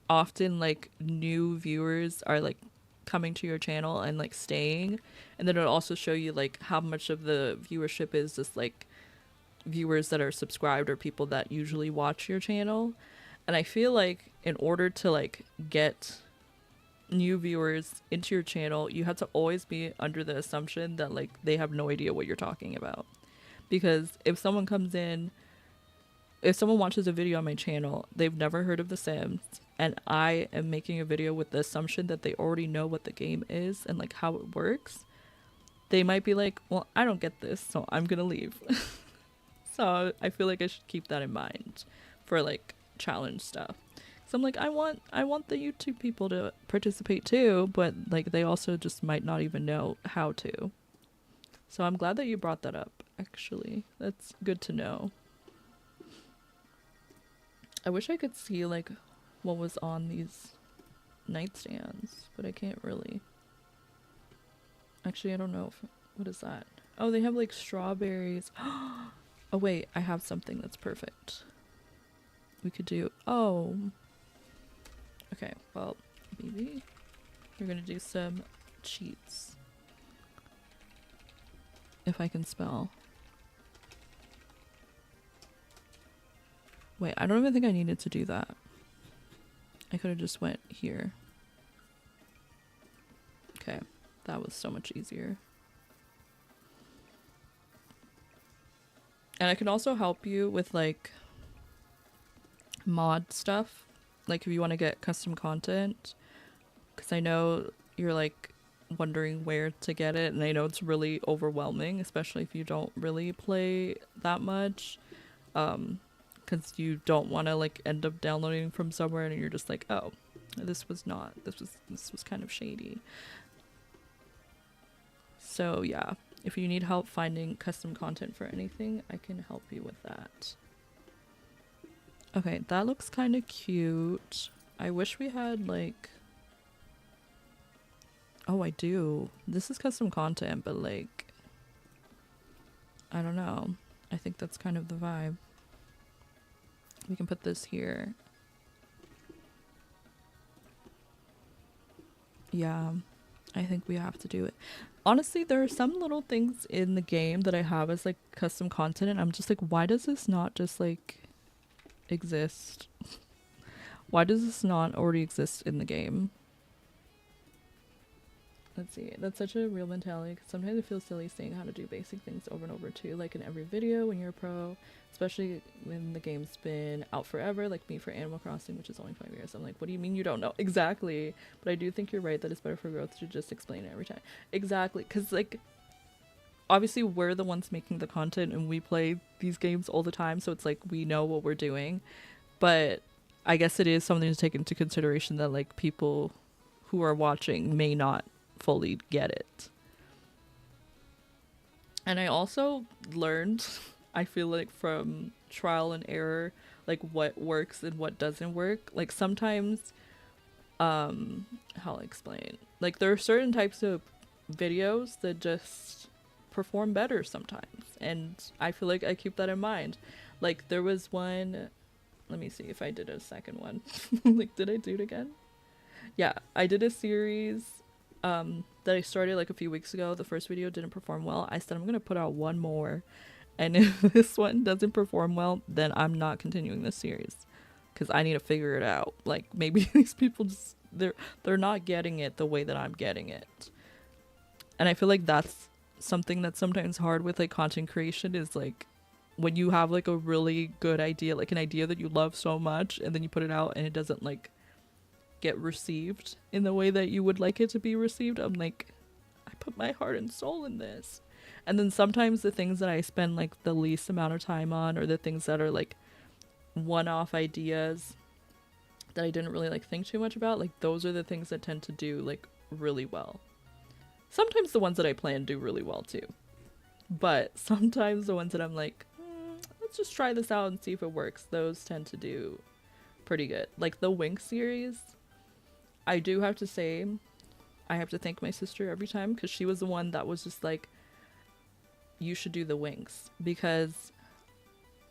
A: often like new viewers are like coming to your channel and like staying, and then it'll also show you like how much of the viewership is just like viewers that are subscribed or people that usually watch your channel. And I feel like in order to like get new viewers into your channel, you have to always be under the assumption that like they have no idea what you're talking about. Because if someone comes in, if someone watches a video on my channel, they've never heard of The Sims, and I am making a video with the assumption that they already know what the game is and like how it works, they might be like, well, I don't get this, so I'm gonna leave. So I feel like I should keep that in mind for like challenge stuff. So I'm like, I want the YouTube people to participate too, but like they also just might not even know how to. So I'm glad that you brought that up, actually. That's good to know. I wish I could see like what was on these nightstands, but I can't really. Actually, I don't know if, what is that? Oh, they have like strawberries. Oh wait, I have something that's perfect. We could do, oh. Okay, well, maybe we're gonna do some cheats. If I can spell. Wait, I don't even think I needed to do that. I could have just went here. Okay, that was so much easier. And I can also help you with like mod stuff, like if you want to get custom content, because I know you're like wondering where to get it, and I know it's really overwhelming, especially if you don't really play that much, because you don't want to like end up downloading from somewhere and you're just like, oh, this was kind of shady. So yeah, if you need help finding custom content for anything, I can help you with that. Okay, that looks kind of cute. I wish we had like, oh, I do. This is custom content, but like, I don't know. I think that's kind of the vibe. We can put this here. Yeah, I think we have to do it. Honestly, there are some little things in the game that I have as like custom content, and I'm just like, why does this not just like exist? Why does this not already exist in the game? Let's see, that's such a real mentality, because sometimes it feels silly saying how to do basic things over and over too, like in every video when you're a pro, especially when the game's been out forever, like me for Animal Crossing, which is only 5 years. I'm like, what do you mean you don't know? Exactly. But I do think you're right that it's better for growth to just explain it every time. Exactly, because like obviously we're the ones making the content and we play these games all the time, so it's like we know what we're doing. But I guess it is something to take into consideration that like people who are watching may not fully get it. And I also learned, I feel like, from trial and error, like what works and what doesn't work. Like sometimes how I'll explain, like there are certain types of videos that just perform better sometimes, and I feel like I keep that in mind. Like there was one, let me see if I did a second one. Like, did I do it again? Yeah, I did a series that I started like a few weeks ago. The first video didn't perform well. I said I'm gonna put out one more, and if this one doesn't perform well, then I'm not continuing this series, because I need to figure it out. Like maybe these people just they're not getting it the way that I'm getting it. And I feel like that's something that's sometimes hard with like content creation, is like when you have like a really good idea, like an idea that you love so much, and then you put it out and it doesn't like get received in the way that you would like it to be received. I'm like, I put my heart and soul in this. And then sometimes the things that I spend like the least amount of time on, or the things that are like one-off ideas that I didn't really like think too much about, like those are the things that tend to do like really well. Sometimes the ones that I plan do really well too, but sometimes the ones that I'm like, let's just try this out and see if it works, those tend to do pretty good. Like the Wink series, I do have to say, I have to thank my sister every time, because she was the one that was just like, you should do the Winks, because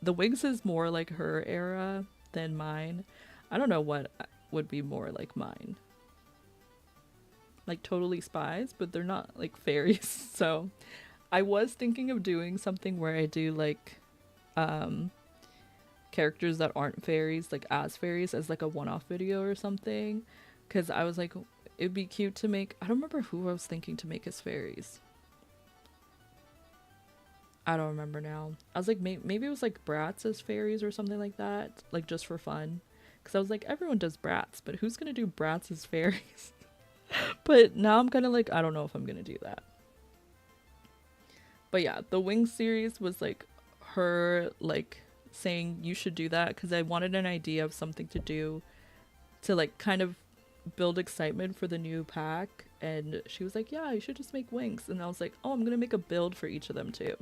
A: the Winks is more like her era than mine. I don't know what would be more like mine. Like Totally Spies, but they're not like fairies. So I was thinking of doing something where I do like characters that aren't fairies, like as fairies, as like a one-off video or something, because I was like, it'd be cute to make, I don't remember who I was thinking to make as fairies. I don't remember now. I was like, maybe it was like brats as fairies or something like that, like just for fun. Because I was like, everyone does brats, but who's gonna do brats as fairies? But now I'm kind of like, I don't know if I'm gonna do that. But yeah, the Wings series was like her like saying you should do that, because I wanted an idea of something to do to like kind of build excitement for the new pack. And she was like, yeah, you should just make wings. And I was like, oh, I'm gonna make a build for each of them too.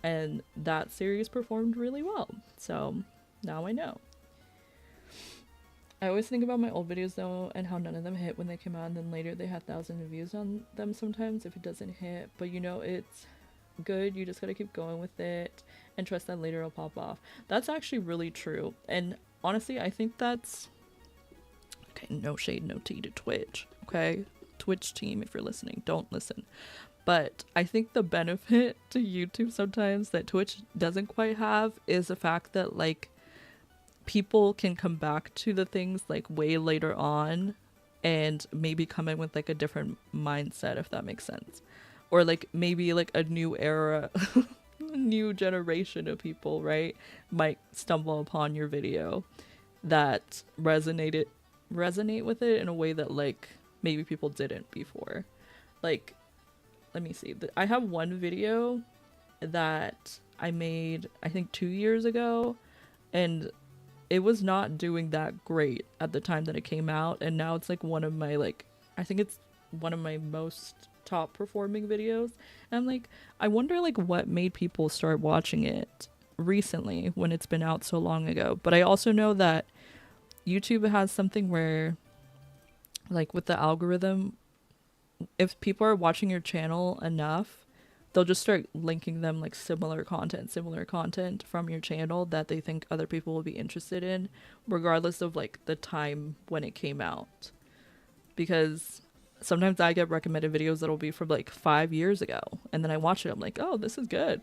A: And that series performed really well, so now I know. I always think about my old videos though, and how none of them hit when they came out, and then later they had thousands of views on them sometimes if it doesn't hit. But you know, it's good, you just gotta keep going with it and trust that later it'll pop off. That's actually really true. And honestly, I think that's okay, no shade, no tea to Twitch, okay? Twitch team, if you're listening, don't listen. But I think the benefit to YouTube sometimes that Twitch doesn't quite have is the fact that like people can come back to the things like way later on and maybe come in with like a different mindset, if that makes sense. Or like maybe like a new era, new generation of people, right, might stumble upon your video that resonate with it in a way that like maybe people didn't before. Like, let me see. I have one video that I made, I think 2 years ago, and it was not doing that great at the time that it came out, and now it's like one of my like, I think it's one of my most top performing videos. And I'm like, I wonder like what made people start watching it recently when it's been out so long ago. But I also know that YouTube has something where like with the algorithm, if people are watching your channel enough, they'll just start linking them like similar content from your channel that they think other people will be interested in, regardless of like the time when it came out. Because sometimes I get recommended videos that'll be from like 5 years ago, and then I watch it, I'm like, oh, this is good.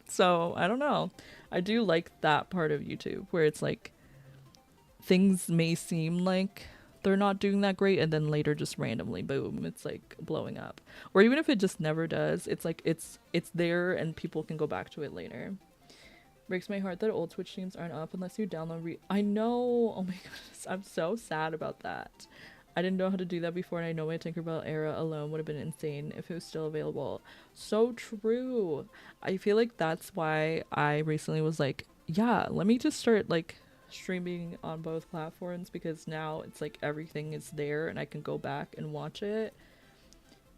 A: So I don't know, I do like that part of YouTube where it's like things may seem like they're not doing that great, and then later just randomly boom, it's like blowing up. Or even if it just never does, it's like it's there and people can go back to it later. Breaks my heart that old Twitch streams aren't up unless you download I know, oh my goodness, I'm so sad about that. I didn't know how to do that before, and I know my Tinkerbell era alone would have been insane if it was still available. So true. I feel like that's why I recently was like, yeah, let me just start like streaming on both platforms, because now it's like everything is there and I can go back and watch it,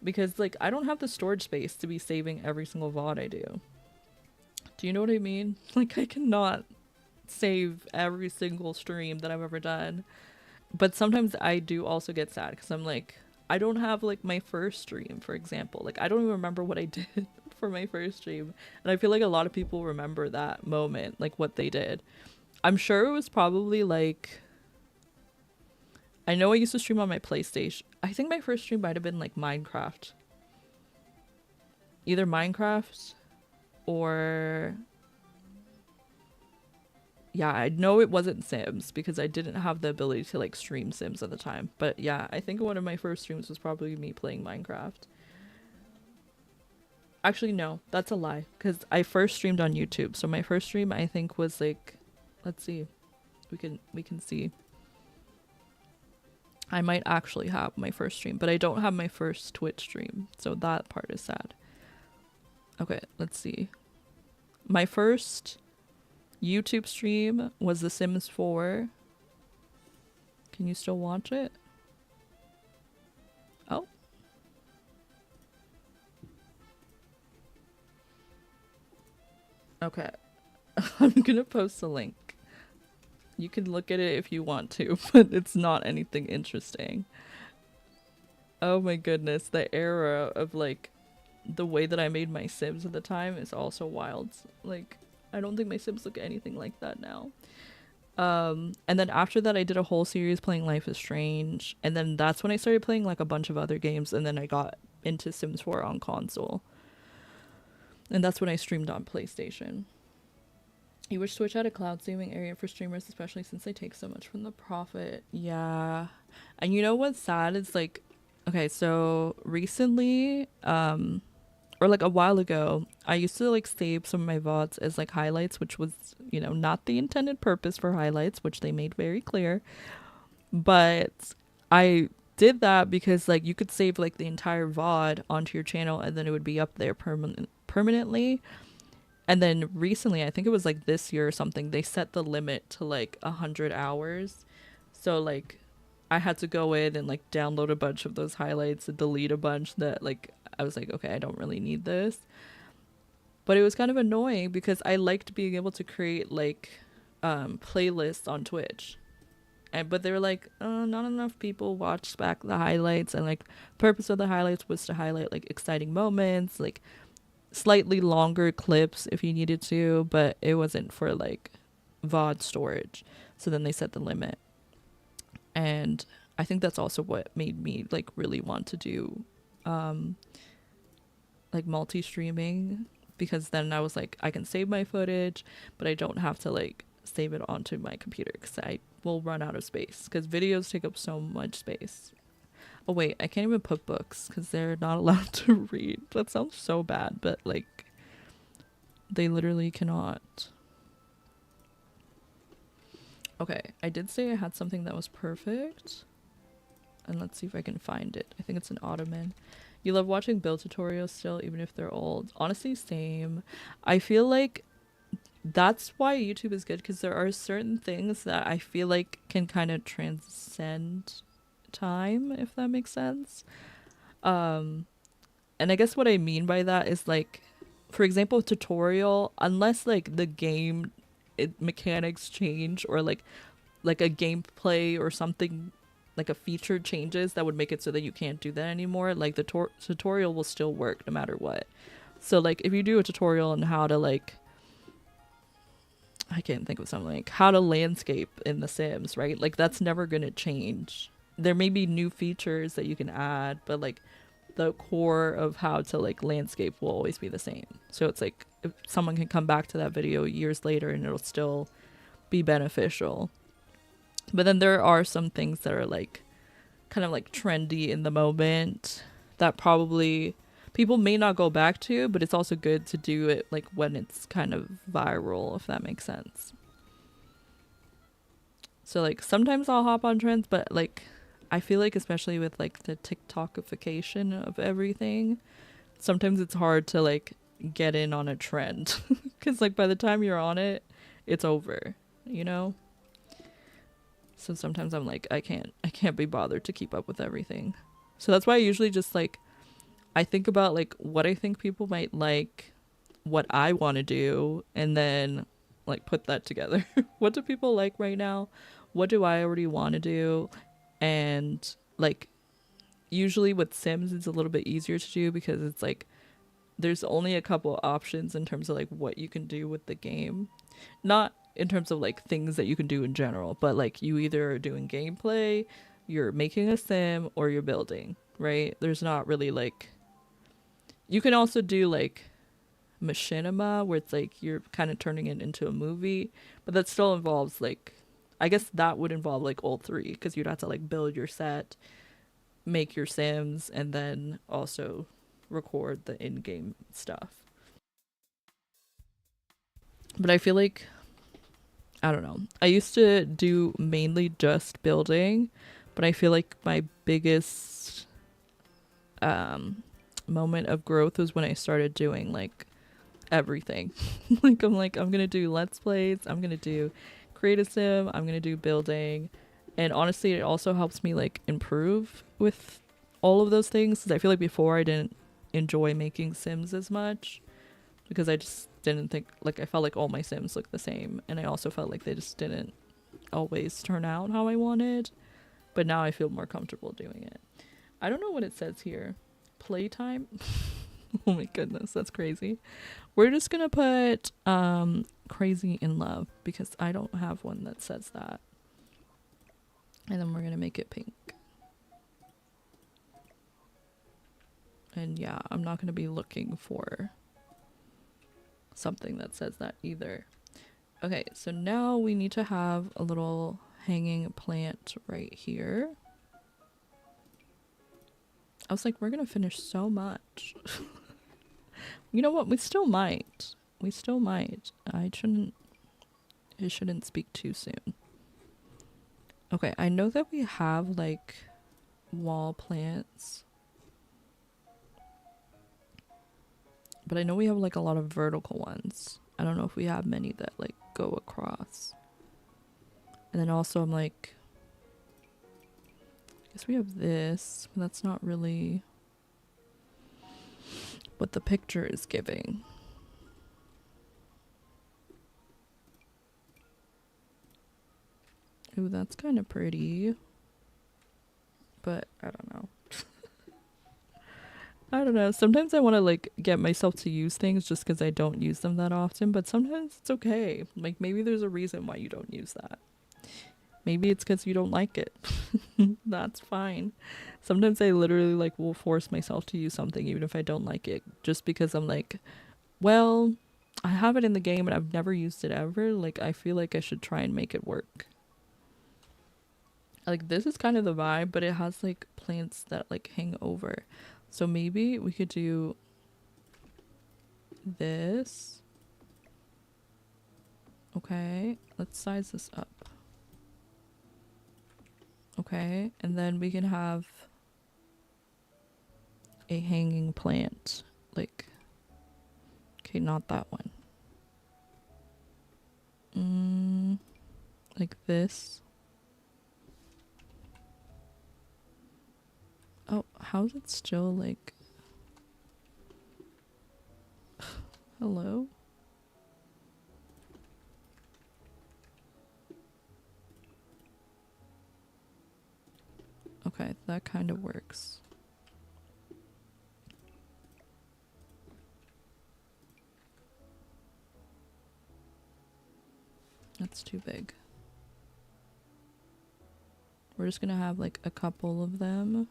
A: because like I don't have the storage space to be saving every single VOD I do. Do you know what I mean? Like I cannot save every single stream that I've ever done. But sometimes I do also get sad because I'm like, I don't have like my first stream, for example. Like I don't even remember what I did for my first stream, and I feel like a lot of people remember that moment, like what they did. I'm sure it was probably like, I know I used to stream on my PlayStation. I think my first stream might have been like Minecraft. Either Minecraft or... yeah, I know it wasn't Sims because I didn't have the ability to like stream Sims at the time. But yeah, I think one of my first streams was probably me playing Minecraft. Actually, no, that's a lie, because I first streamed on YouTube. So my first stream I think was like... let's see. We can see. I might actually have my first stream, but I don't have my first Twitch stream, so that part is sad. Okay, let's see. My first YouTube stream was The Sims 4. Can you still watch it? Oh. Okay. I'm gonna post a link. You can look at it if you want to, but it's not anything interesting. Oh my goodness, the era of like the way that I made my Sims at the time is also wild. Like, I don't think my Sims look anything like that now. And then after that I did a whole series playing Life is Strange, and then that's when I started playing like a bunch of other games, and then I got into Sims 4 on console. And that's when I streamed on PlayStation. You wish Twitch had a cloud saving area for streamers, especially since they take so much from the profit. Yeah. And you know what's sad is like, okay, so recently, or like a while ago, I used to like save some of my VODs as like highlights, which was, you know, not the intended purpose for highlights, which they made very clear. But I did that because like you could save like the entire VOD onto your channel and then it would be up there permanently. And then recently, I think it was like this year or something, they set the limit to like 100 hours. So like I had to go in and like download a bunch of those highlights and delete a bunch that like I was like, okay, I don't really need this. But it was kind of annoying because I liked being able to create like playlists on Twitch. And but they were like, not enough people watched back the highlights, and like purpose of the highlights was to highlight like exciting moments, like slightly longer clips if you needed to, but it wasn't for like VOD storage. So then they set the limit. And I think that's also what made me like really want to do like multi-streaming, because then I was like, I can save my footage, but I don't have to like save it onto my computer because I will run out of space because videos take up so much space. Oh wait, I can't even put books because they're not allowed to read. That sounds so bad, but like they literally cannot. Okay, I did say I had something that was perfect. And let's see if I can find it. I think it's an ottoman. You love watching build tutorials still, even if they're old. Honestly, same. I feel like that's why YouTube is good, because there are certain things that I feel like can kind of transcend time, if that makes sense. And I guess what I mean by that is like, for example, tutorial, unless like the game mechanics change, or like a gameplay or something, like a feature changes that would make it so that you can't do that anymore, like the tutorial will still work no matter what. So like if you do a tutorial on how to like, I can't think of something, like how to landscape in The Sims, right? Like that's never gonna change. There may be new features that you can add, but like the core of how to like landscape will always be the same. So it's like if someone can come back to that video years later and it'll still be beneficial. But then there are some things that are like kind of like trendy in the moment that probably people may not go back to, but it's also good to do it like when it's kind of viral, if that makes sense. So like sometimes I'll hop on trends, but like I feel like especially with like the TikTokification of everything, sometimes it's hard to like get in on a trend because like by the time you're on it, it's over, you know? So sometimes I'm like, I can't be bothered to keep up with everything. So that's why I usually just like, I think about like what I think people might like, what I want to do, and then like put that together. What do people like right now? What do I already want to do? And like usually with Sims it's a little bit easier to do because it's like there's only a couple options in terms of like what you can do with the game. Not in terms of like things that you can do in general, but like you either are doing gameplay, you're making a sim, or you're building, right? There's not really like, you can also do like machinima where it's like you're kind of turning it into a movie, but that still involves like, I guess that would involve like all three, because you'd have to like build your set, make your sims, and then also record the in-game stuff. But I feel like, I don't know, I used to do mainly just building, but I feel like my biggest moment of growth was when I started doing like everything. Like I'm gonna do let's plays, I'm gonna do create a sim, I'm gonna do building, and honestly it also helps me like improve with all of those things, because I feel like before I didn't enjoy making sims as much because I just didn't think, like I felt like all my sims looked the same, and I also felt like they just didn't always turn out how I wanted. But now I feel more comfortable doing it. I don't know what it says here. Playtime. Oh my goodness, that's crazy. We're just gonna put crazy in love because I don't have one that says that. And then we're gonna make it pink. And yeah, I'm not gonna be looking for something that says that either. Okay, so now we need to have a little hanging plant right here. I was like, we're gonna finish so much. You know what? We still might. We still might. I shouldn't speak too soon. Okay, I know that we have like wall plants. But I know we have like a lot of vertical ones. I don't know if we have many that like go across. And then also I'm like, I guess we have this, but that's not really what the picture is giving. Ooh, that's kind of pretty. But I don't know. I don't know. Sometimes I want to like get myself to use things just because I don't use them that often, but sometimes it's okay. Like maybe there's a reason why you don't use that. Maybe it's because you don't like it. That's fine. Sometimes I literally like will force myself to use something even if I don't like it, just because I'm like, well, I have it in the game and I've never used it ever. Like I feel like I should try and make it work. Like this is kind of the vibe, but it has like plants that like hang over. So maybe we could do this. Okay, let's size this up. Okay, and then we can have a hanging plant. Like, okay, not that one. Like this. Oh, how's it still like... Hello? Okay, that kind of works. That's too big. We're just gonna have like a couple of them.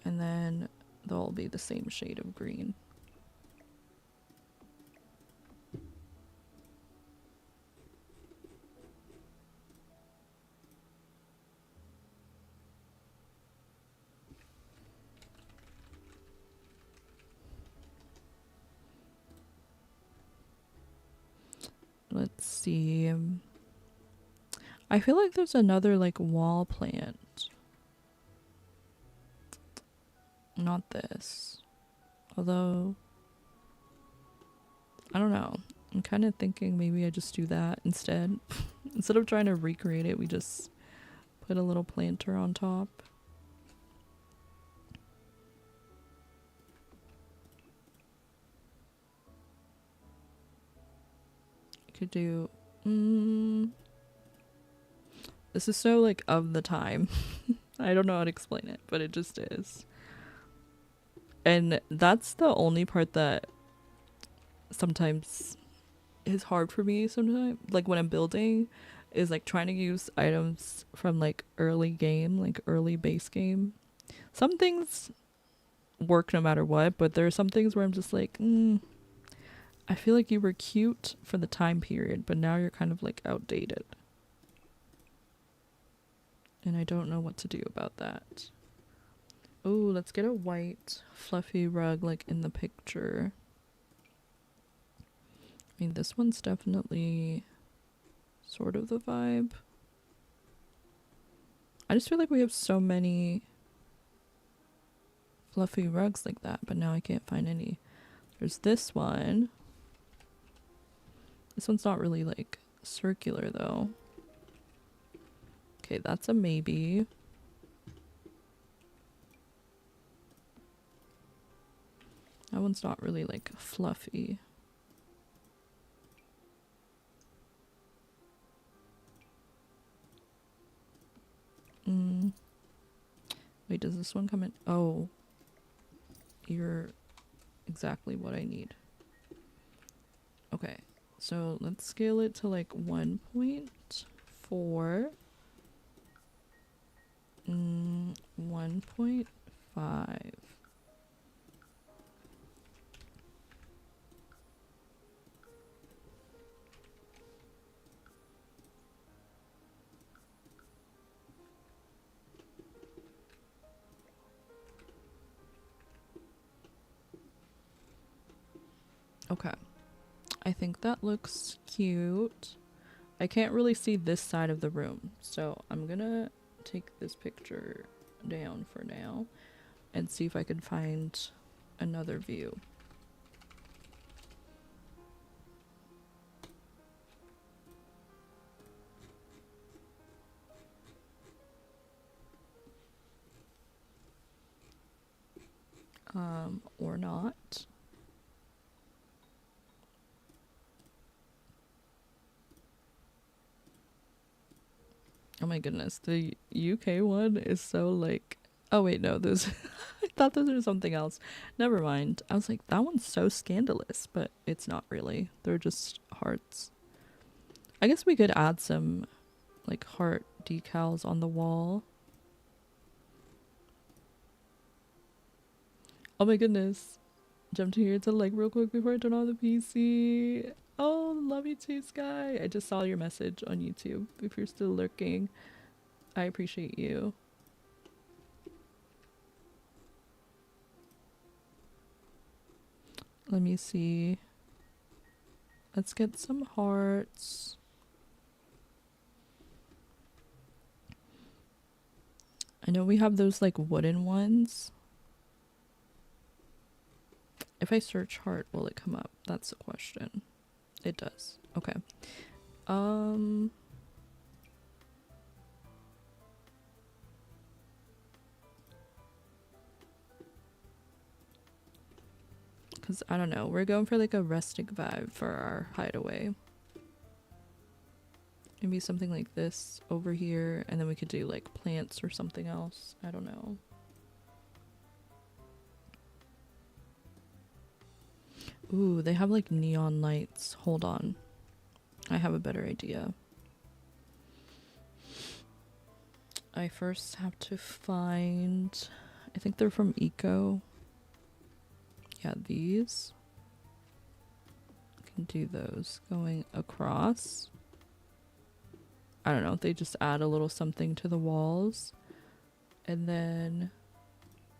A: And then they'll all be the same shade of green. Let's see. I feel like there's another like wall plant. Not this. Although, I don't know. I'm kind of thinking maybe I just do that instead. Instead of trying to recreate it, we just put a little planter on top. Could do... This is so like of the time. I don't know how to explain it, but it just is. And that's the only part that sometimes is hard for me sometimes. Like when I'm building, is like trying to use items from like early game, like early base game. Some things work no matter what, but there are some things where I'm just like, I feel like you were cute for the time period, but now you're kind of like outdated. And I don't know what to do about that. Oh, let's get a white fluffy rug like in the picture. I mean, this one's definitely sort of the vibe. I just feel like we have so many fluffy rugs like that, but now I can't find any. There's this one. This one's not really like circular though. Okay, that's a maybe. That one's not really like fluffy. Wait, does this one come in? Oh, you're exactly what I need. Okay, so let's scale it to like 1.4. 1.5. Okay, I think that looks cute. I can't really see this side of the room, so I'm gonna take this picture down for now and see if I can find another view. Or not. Oh my goodness, the UK one is so like, oh wait, no, those I thought those were something else. Never mind. I was like, that one's so scandalous, but it's not really. They're just hearts. I guess we could add some like heart decals on the wall. Oh my goodness. Jump to here to like real quick before I turn on the PC. Oh, love you too, Sky. I just saw your message on YouTube. If you're still lurking, I appreciate you. Let me see. Let's get some hearts. I know we have those like wooden ones. If I search heart, will it come up? That's the question. It does. Okay. Because I don't know. We're going for like a rustic vibe for our hideaway. Maybe something like this over here. And then we could do like plants or something else. I don't know. Ooh, they have like neon lights. Hold on. I have a better idea. I first have to find... I think they're from Eco. Yeah, these. I can do those going across. I don't know. They just add a little something to the walls. And then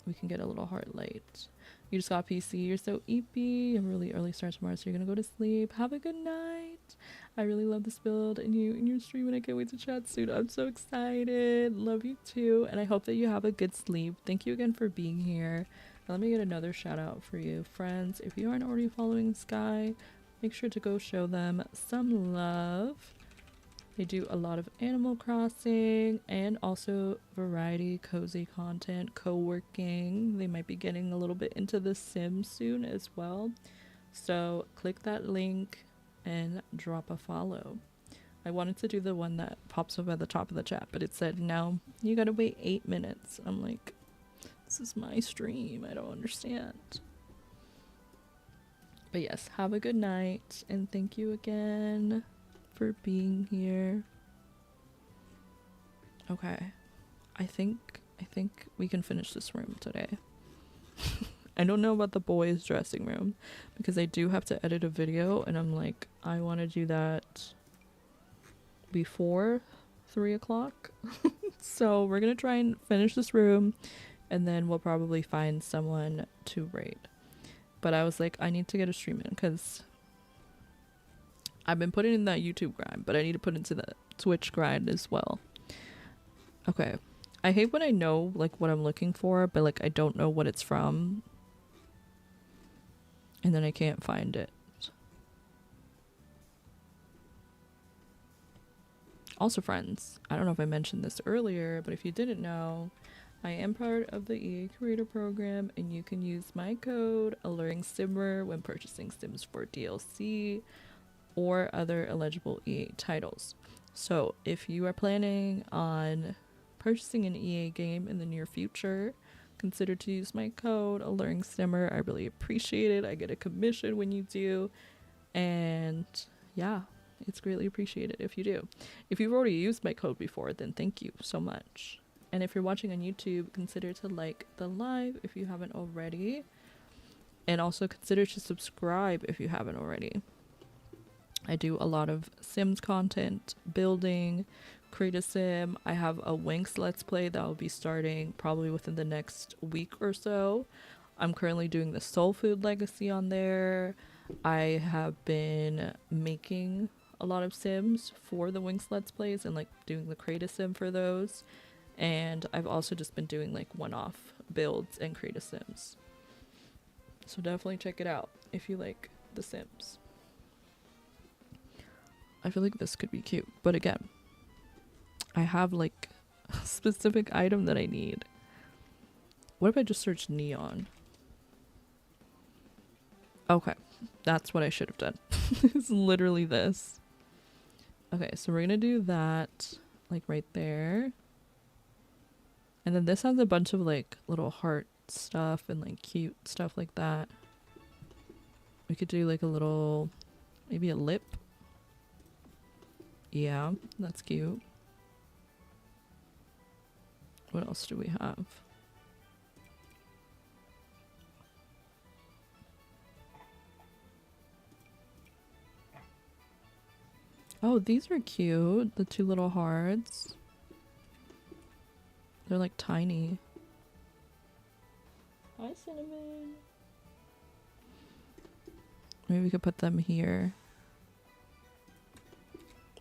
A: we can get a little heart light. You just got PC. You're so eepy. I'm really early start tomorrow, so you're gonna go to sleep. Have a good night. I really love this build and you and your stream, and I can't wait to chat soon. I'm so excited. Love you too, and I hope that you have a good sleep. Thank you again for being here. Now let me get another shout out for you, friends. If you aren't already following Sky, make sure to go show them some love. They do a lot of Animal Crossing and also variety, cozy content, co-working. They might be getting a little bit into The Sims soon as well. So click that link and drop a follow. I wanted to do the one that pops up at the top of the chat, but it said, no, you gotta wait 8 minutes. I'm like, this is my stream. I don't understand. But yes, have a good night and thank you again for being here. Okay, I think we can finish this room today. I don't know about the boys' dressing room because I do have to edit a video, and I'm like, I want to do that before 3 o'clock. So we're gonna try and finish this room, and then we'll probably find someone to raid. But I was like, I need to get a stream in because I've been putting in that YouTube grind, but I need to put into the Twitch grind as well. Okay. I hate when I know like what I'm looking for, but like I don't know what it's from. And then I can't find it. Also, friends, I don't know if I mentioned this earlier, but if you didn't know, I am part of the EA Creator Program, and you can use my code AlluringSimmer when purchasing Sims 4 DLC or other eligible EA titles. So if you are planning on purchasing an EA game in the near future, consider to use my code AlluringSimmer. I really appreciate it. I get a commission when you do, and yeah, it's greatly appreciated if you do. If you've already used my code before, then thank you so much. And if you're watching on YouTube, consider to like the live if you haven't already, and also consider to subscribe if you haven't already. I do a lot of Sims content, building, create a sim. I have a Winx Let's Play that will be starting probably within the next week or so. I'm currently doing the Soul Food Legacy on there. I have been making a lot of sims for the Winx Let's Plays and like doing the create a sim for those. And I've also just been doing like one-off builds and create a sims. So definitely check it out if you like the sims. I feel like this could be cute, but again, I have like a specific item that I need. What if I just search neon? Okay, that's what I should have done. It's literally this. Okay, so we're gonna do that like right there. And then this has a bunch of like little heart stuff and like cute stuff like that. We could do like a little, maybe a lip. Yeah, that's cute. What else do we have? Oh, these are cute. The two little hearts. They're like tiny. Hi, Cinnamon. Maybe we could put them here.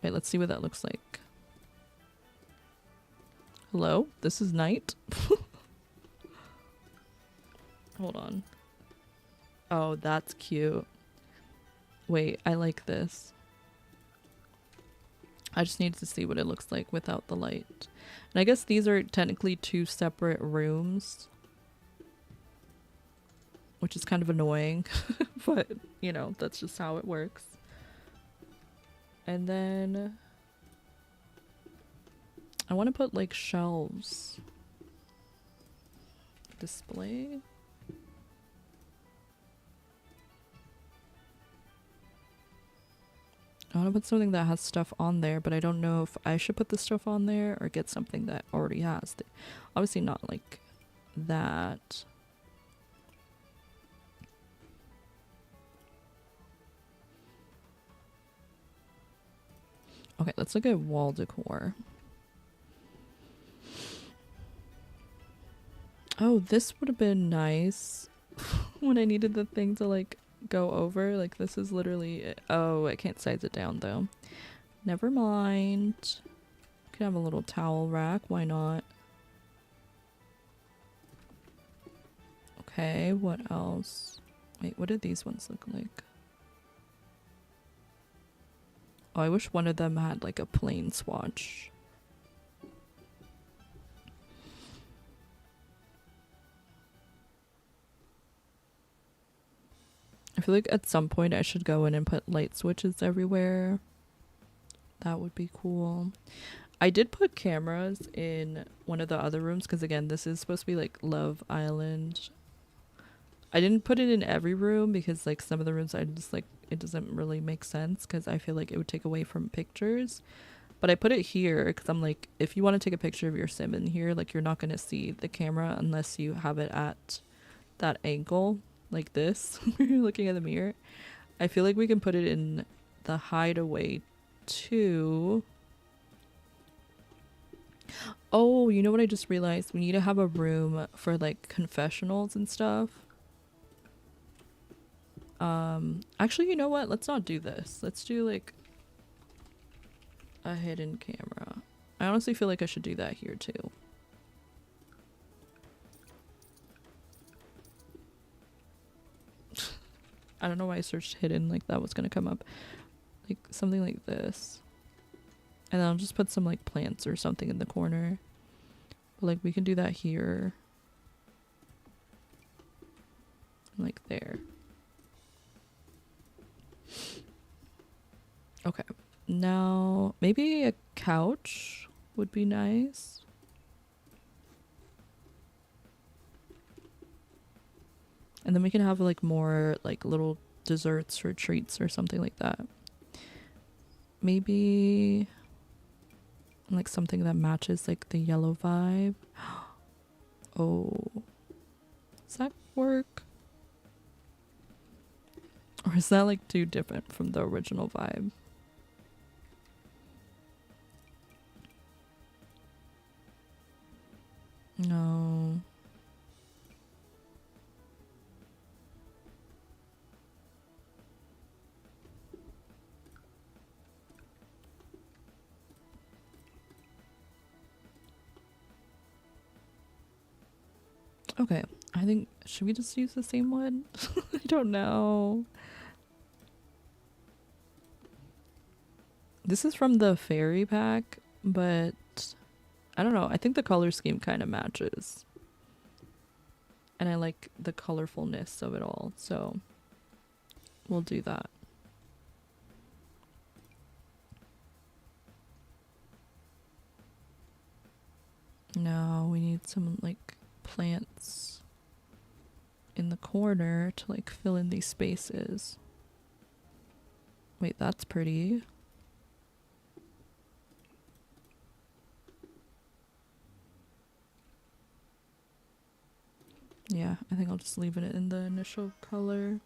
A: Wait, let's see what that looks like. Hello? This is night? Hold on. Oh, that's cute. Wait, I like this. I just need to see what it looks like without the light. And I guess these are technically two separate rooms, which is kind of annoying, but you know, that's just how it works. And then I want to put like shelves. Display. I want to put something that has stuff on there, but I don't know if I should put the stuff on there or get something that already has. Obviously not like that. Okay, let's look at wall decor. Oh, this would have been nice when I needed the thing to like go over. Like this is literally it. Oh, I can't size it down though. Never mind. Could have a little towel rack, why not? Okay, what else? Wait, what did these ones look like? Oh, I wish one of them had like a plain swatch. I feel like at some point I should go in and put light switches everywhere. That would be cool. I did put cameras in one of the other rooms because again, this is supposed to be like Love Island. I didn't put it in every room because like some of the rooms I just like, it doesn't really make sense because I feel like it would take away from pictures. But I put it here because I'm like, if you want to take a picture of your sim in here, like you're not going to see the camera unless you have it at that angle like this when you're looking at the mirror. I feel like we can put it in the Hideaway too. Oh, you know what I just realized? We need to have a room for like confessionals and stuff. Actually, you know what? Let's not do this. Let's do like a hidden camera. I honestly feel like I should do that here too. I don't know why I searched hidden, like that was gonna come up. Like something like this. And then I'll just put some like plants or something in the corner. But like we can do that here. And like there. Okay. Now maybe a couch would be nice. And then we can have like more like little desserts or treats or something like that. Maybe like something that matches like the yellow vibe. Oh, does that work? Or is that like too different from the original vibe? No. Okay, I think, should we just use the same one? I don't know. This is from the fairy pack, but I don't know. I think the color scheme kind of matches. And I like the colorfulness of it all, so we'll do that. Now we need some like plants in the corner to like fill in these spaces. Wait, that's pretty. Yeah, I think I'll just leave it in the initial color.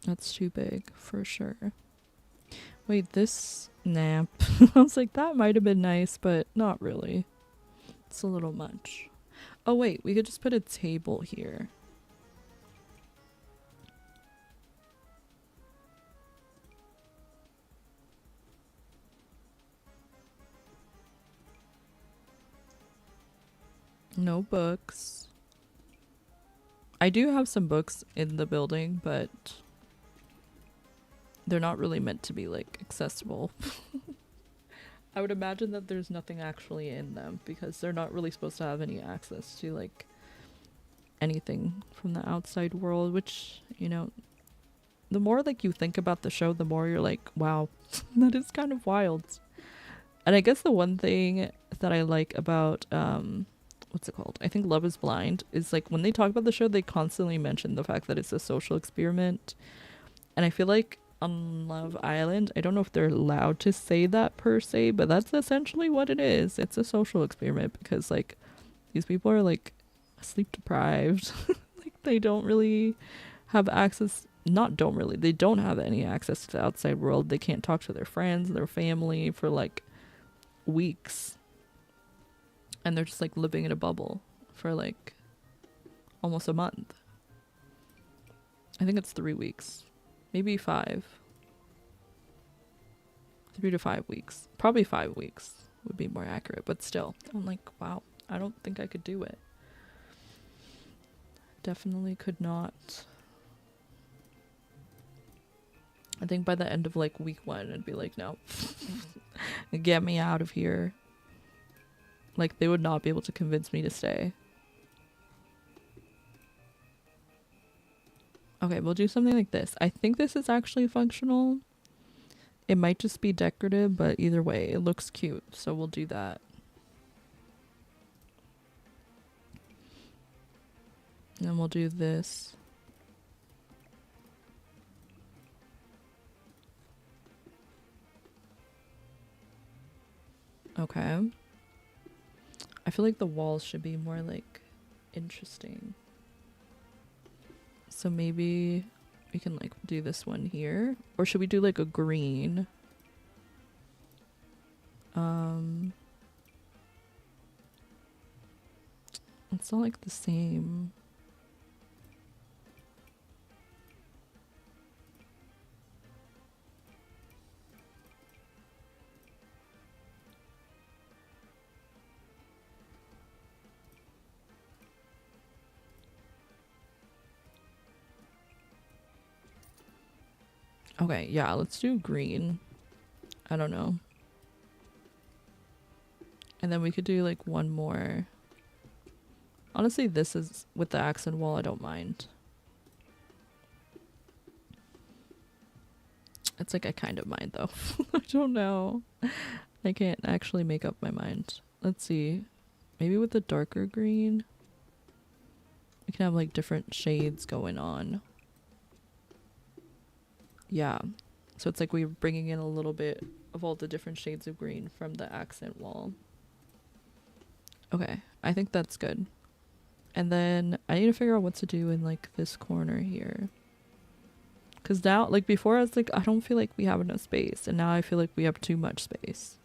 A: That's too big for sure. Wait, this nap. I was like, that might have been nice, but not really. It's a little much. Oh wait, we could just put a table here. No books. I do have some books in the building, but they're not really meant to be like accessible. I would imagine that there's nothing actually in them because they're not really supposed to have any access to like anything from the outside world, which, you know, the more like you think about the show, the more you're like, wow, that is kind of wild. And I guess the one thing that I like about what's it called? I think Love is Blind is like when they talk about the show, they constantly mention the fact that it's a social experiment. And I feel like on Love Island, I don't know if they're allowed to say that per se, but that's essentially what it is. It's a social experiment because like these people are like sleep deprived. Like they don't really have access, they don't have any access to the outside world. They can't talk to their friends, their family for like weeks. And they're just like living in a bubble for like almost a month. I think it's 3 weeks. Maybe 5. 3 to 5 weeks. Probably 5 weeks would be more accurate, but still. I'm like, wow, I don't think I could do it. Definitely could not. I think by the end of like week 1, I'd be like, no. Get me out of here. Like, they would not be able to convince me to stay. Okay, we'll do something like this. I think this is actually functional. It might just be decorative, but either way, it looks cute. So we'll do that. And then we'll do this. Okay. I feel like the walls should be more like interesting. So maybe we can like do this one here. Or should we do like a green? It's not like the same. Okay, yeah, let's do green. I don't know. And then we could do like one more. Honestly, this is with the accent wall, I don't mind. It's like I kind of mind though. I don't know. I can't actually make up my mind. Let's see. Maybe with the darker green, we can have like different shades going on. Yeah. So it's like we're bringing in a little bit of all the different shades of green from the accent wall. Okay, I think that's good. And then I need to figure out what to do in like this corner here. Because now, like before I was like, I don't feel like we have enough space. And now I feel like we have too much space.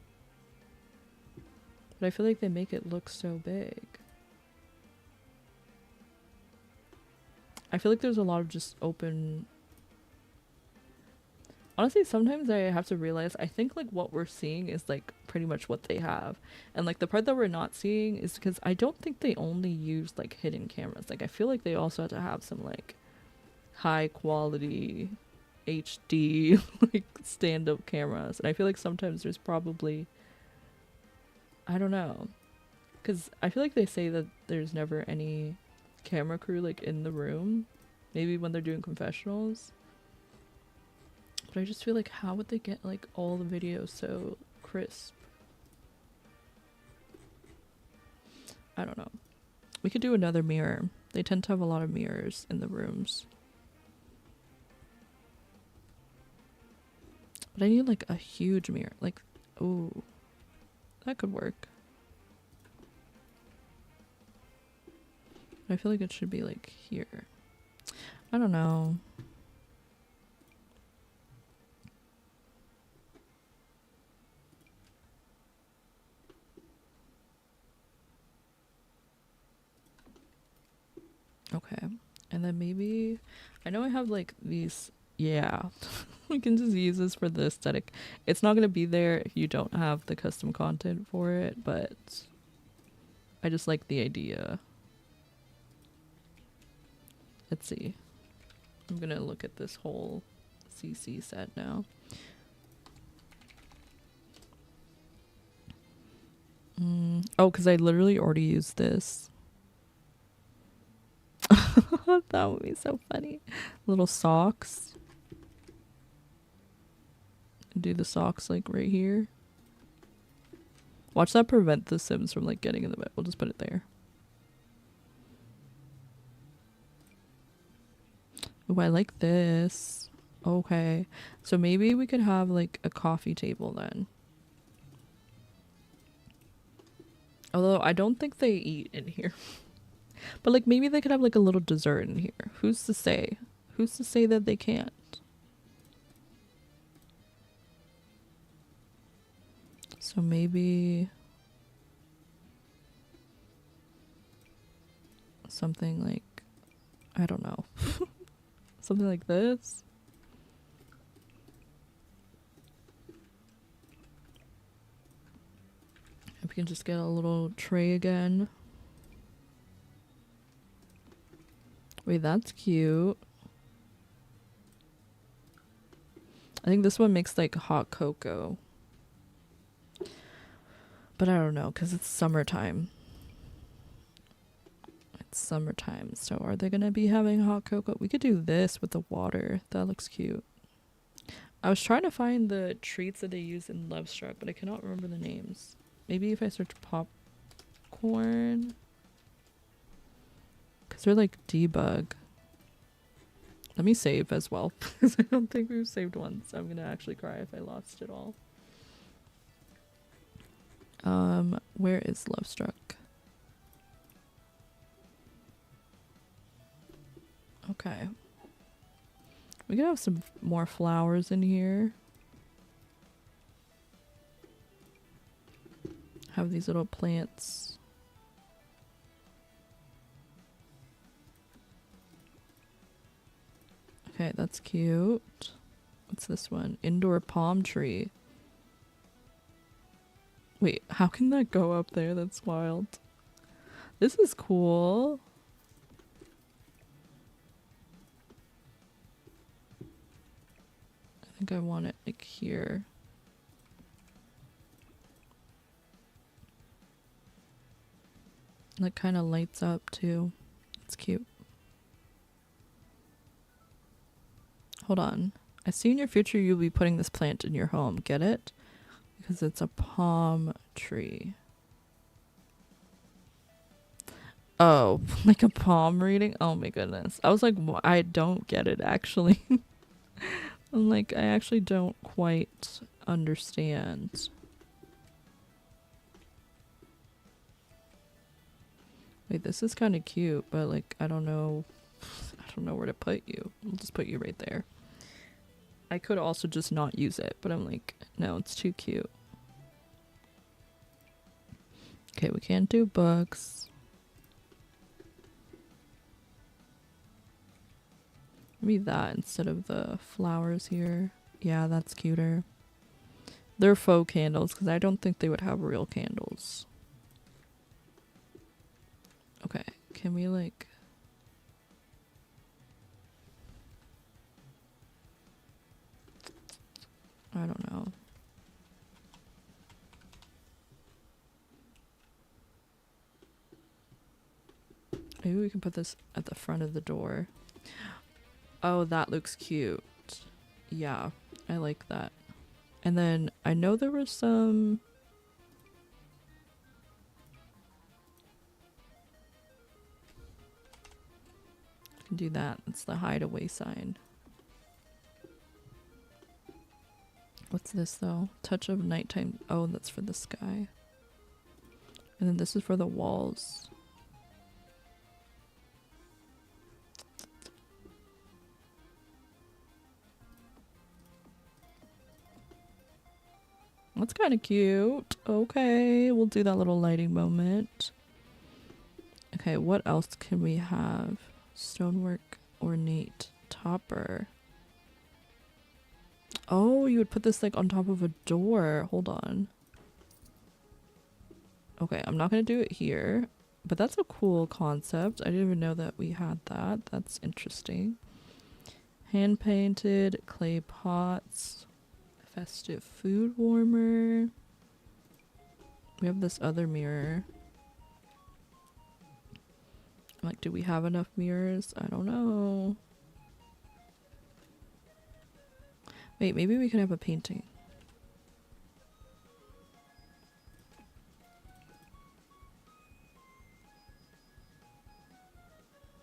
A: But I feel like they make it look so big. I feel like there's a lot of just open... Honestly, sometimes I have to realize I think like what we're seeing is like pretty much what they have. And like the part that we're not seeing is because I don't think they only use like hidden cameras. Like I feel like they also have to have some like high quality HD like stand up cameras. And I feel like sometimes there's probably, I don't know. Because I feel like they say that there's never any camera crew like in the room. Maybe when they're doing confessionals. But I just feel like how would they get like all the videos so crisp? I don't know. We could do another mirror. They tend to have a lot of mirrors in the rooms. But I need like a huge mirror. Like, oh, that could work. I feel like it should be like here. I don't know. Okay. And then maybe, I know I have like these, yeah, we can just use this for the aesthetic. It's not going to be there if you don't have the custom content for it, but I just like the idea. Let's see. I'm going to look at this whole CC set now. Oh, because I literally already used this. That would be so funny. Little socks. Do the socks like right here. Watch that prevent the Sims from like getting in the bed. We'll just put it there. Oh, I like this. Okay. So maybe we could have like a coffee table then. Although I don't think they eat in here. But like maybe they could have like a little dessert in here. Who's to say? Who's to say that they can't? So maybe something like, I don't know. Something like this. If we can just get a little tray again. Wait, that's cute. I think this one makes like hot cocoa. But I don't know, because it's summertime. It's summertime, so are they going to be having hot cocoa? We could do this with the water. That looks cute. I was trying to find the treats that they use in Love Struck, but I cannot remember the names. Maybe if I search popcorn. Because they're like debug. Let me save as well, because I don't think we've saved once. I'm going to actually cry if I lost it all. Where is Love Struck? Okay. We could have some more flowers in here. Have these little plants. Okay, that's cute. What's this one? Indoor palm tree. Wait, how can that go up there? That's wild. This is cool. I think I want it like here. Like kind of lights up too. It's cute. Hold on. I see in your future you'll be putting this plant in your home. Get it? Because it's a palm tree. Oh, like a palm reading? Oh my goodness. I was like, I don't get it actually. I'm like, I actually don't quite understand. Wait, this is kind of cute, but like, I don't know where to put you. I'll just put you right there. I could also just not use it, but I'm like, no, it's too cute. Okay, we can't do books. Maybe that instead of the flowers here. Yeah, that's cuter. They're faux candles because I don't think they would have real candles. Okay, can we like... I don't know. Maybe we can put this at the front of the door. Oh, that looks cute. Yeah, I like that. And then I know there was some... can do that. It's the hideaway sign. What's this though? Touch of nighttime. Oh, that's for the sky. And then this is for the walls. That's kind of cute. Okay, we'll do that little lighting moment. Okay, what else can we have? Stonework, ornate, topper. Oh, you would put this like on top of a door. Hold on. Okay, I'm not going to do it here, but that's a cool concept. I didn't even know that we had that. That's interesting. Hand painted clay pots. Festive food warmer. We have this other mirror. Like, do we have enough mirrors? I don't know. Wait, maybe we could have a painting.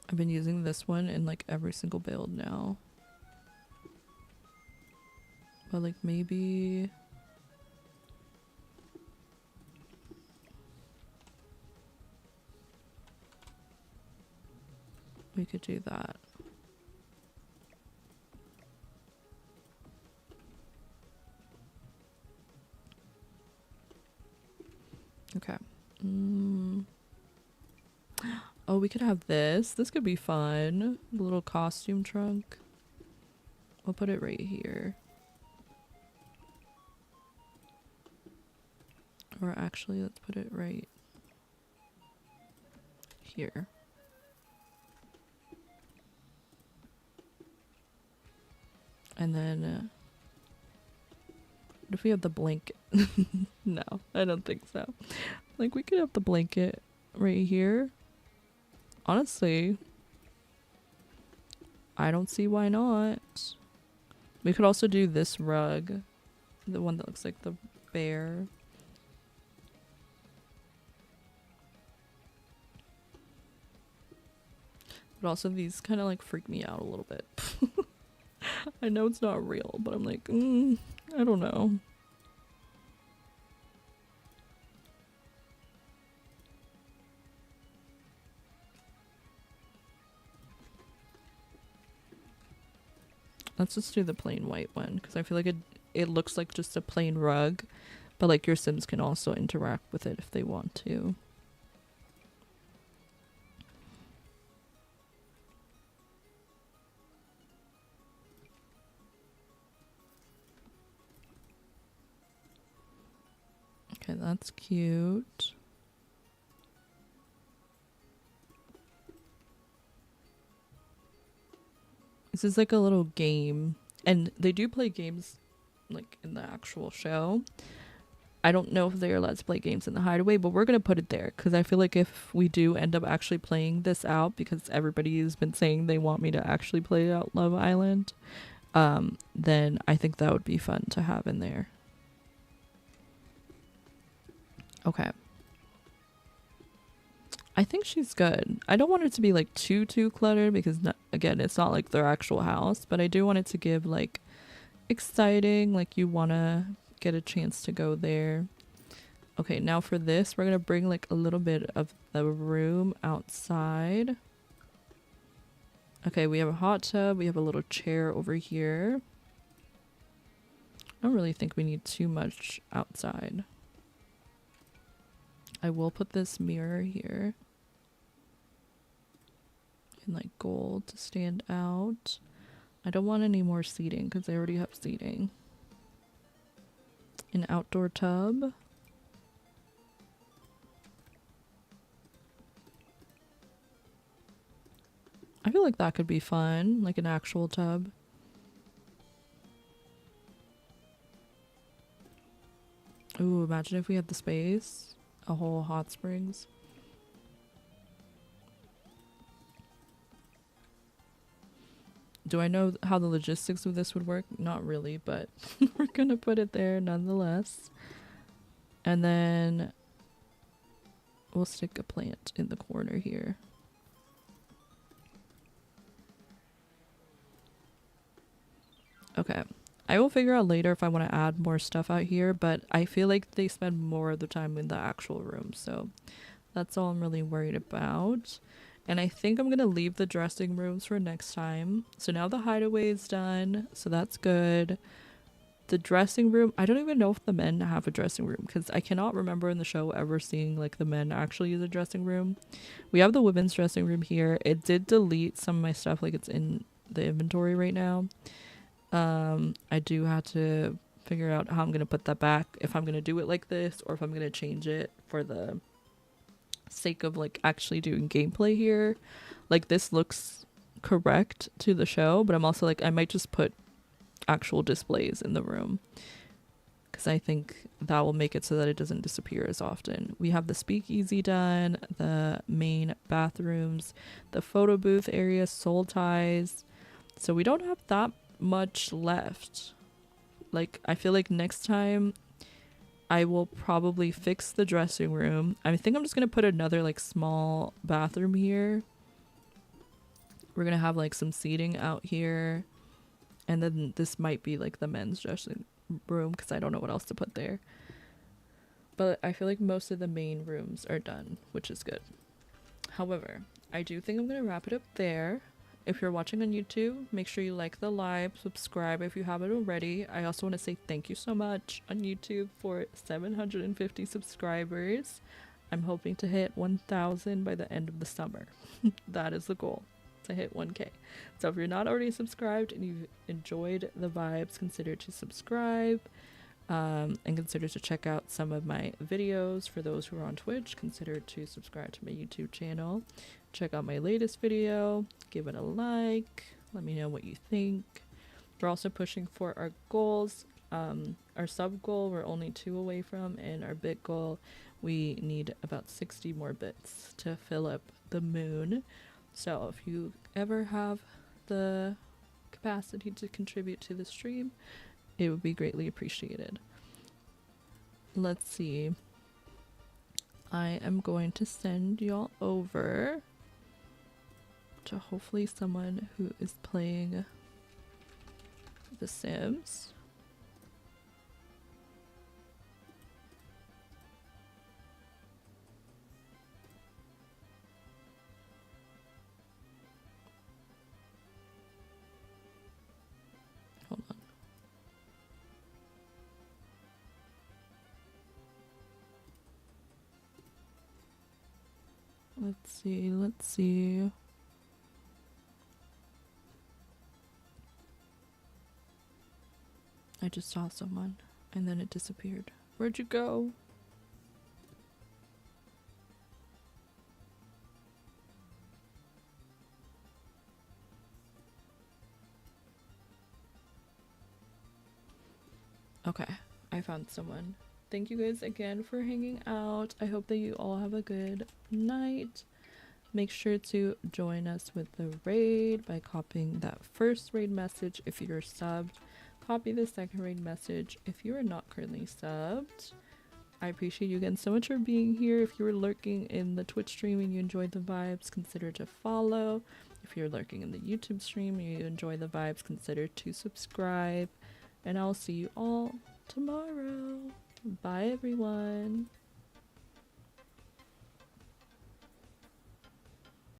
A: I've been using this one in like every single build now. But like maybe... we could do that. Okay. Oh, we could have this. This could be fun. A little costume trunk. We'll put it right here. Or actually, let's put it right here. And then, what if we have the blanket? No, I don't think so. Like, we could have the blanket right here. Honestly, I don't see why not. We could also do this rug. The one that looks like the bear. But also these kind of like freak me out a little bit. I know it's not real, but I'm like, I don't know. Let's just do the plain white one because I feel like it looks like just a plain rug, but like your Sims can also interact with it if they want to. Okay, that's cute. This is like a little game, and they do play games like in the actual show. I don't know if they're allowed to play games in the Hideaway, but we're gonna put it there because I feel like if we do end up actually playing this out, because everybody has been saying they want me to actually play out Love Island, then I think that would be fun to have in there. Okay. I think she's good. I don't want it to be like too cluttered because again, it's not like their actual house, but I do want it to give like exciting, like you want to get a chance to go there. Okay, now for this, we're going to bring like a little bit of the room outside. Okay, we have a hot tub. We have a little chair over here. I don't really think we need too much outside. I will put this mirror here in like gold to stand out. I don't want any more seating because I already have seating. An outdoor tub. I feel like that could be fun, like an actual tub. Ooh, imagine if we had the space. A whole hot springs. Do I know how the logistics of this would work? Not really, but we're gonna put it there nonetheless. And then we'll stick a plant in the corner here. Okay. I will figure out later if I want to add more stuff out here, but I feel like they spend more of the time in the actual room, so that's all I'm really worried about. And I think I'm going to leave the dressing rooms for next time. So now the hideaway is done, so that's good. The dressing room, I don't even know if the men have a dressing room because I cannot remember in the show ever seeing like the men actually use a dressing room. We have the women's dressing room here. It did delete some of my stuff, like it's in the inventory right now. I do have to figure out how I'm going to put that back, if I'm going to do it like this or if I'm going to change it for the sake of like actually doing gameplay here. Like this looks correct to the show, but I'm also like I might just put actual displays in the room because I think that will make it so that it doesn't disappear as often. We have the speakeasy done, the main bathrooms, the photo booth area, soul ties. So we don't have that much left. Like I feel like next time I will probably fix the dressing room. I think I'm just gonna put another like small bathroom here. We're gonna have like some seating out here, and then this might be like the men's dressing room because I don't know what else to put there. But I feel like most of the main rooms are done, which is good. However, I do think I'm gonna wrap it up there. If you're watching on YouTube, make sure you like the live, subscribe if you haven't already. I also want to say thank you so much on YouTube for 750 subscribers. I'm hoping to hit 1,000 by the end of the summer. That is the goal, to hit 1K. So if you're not already subscribed and you've enjoyed the vibes, consider to subscribe. And consider to check out some of my videos. For those who are on Twitch, consider to subscribe to my YouTube channel. Check out my latest video, give it a like, let me know what you think. We're also pushing for our goals. Our sub goal we're only 2 away from, and our bit goal we need about 60 more bits to fill up the moon. So if you ever have the capacity to contribute to the stream, it would be greatly appreciated. Let's see. I am going to send y'all over to hopefully someone who is playing The Sims. Hold on. Let's see. I just saw someone and then it disappeared. Where'd you go? Okay, I found someone. Thank you guys again for hanging out. I hope that you all have a good night. Make sure to join us with the raid by copying that first raid message if you're subbed. Copy the second raid message if you are not currently subbed. I appreciate you again so much for being here. If you were lurking in the Twitch stream and you enjoyed the vibes, consider to follow. If you're lurking in the YouTube stream and you enjoy the vibes, consider to subscribe. And I'll see you all tomorrow. Bye everyone.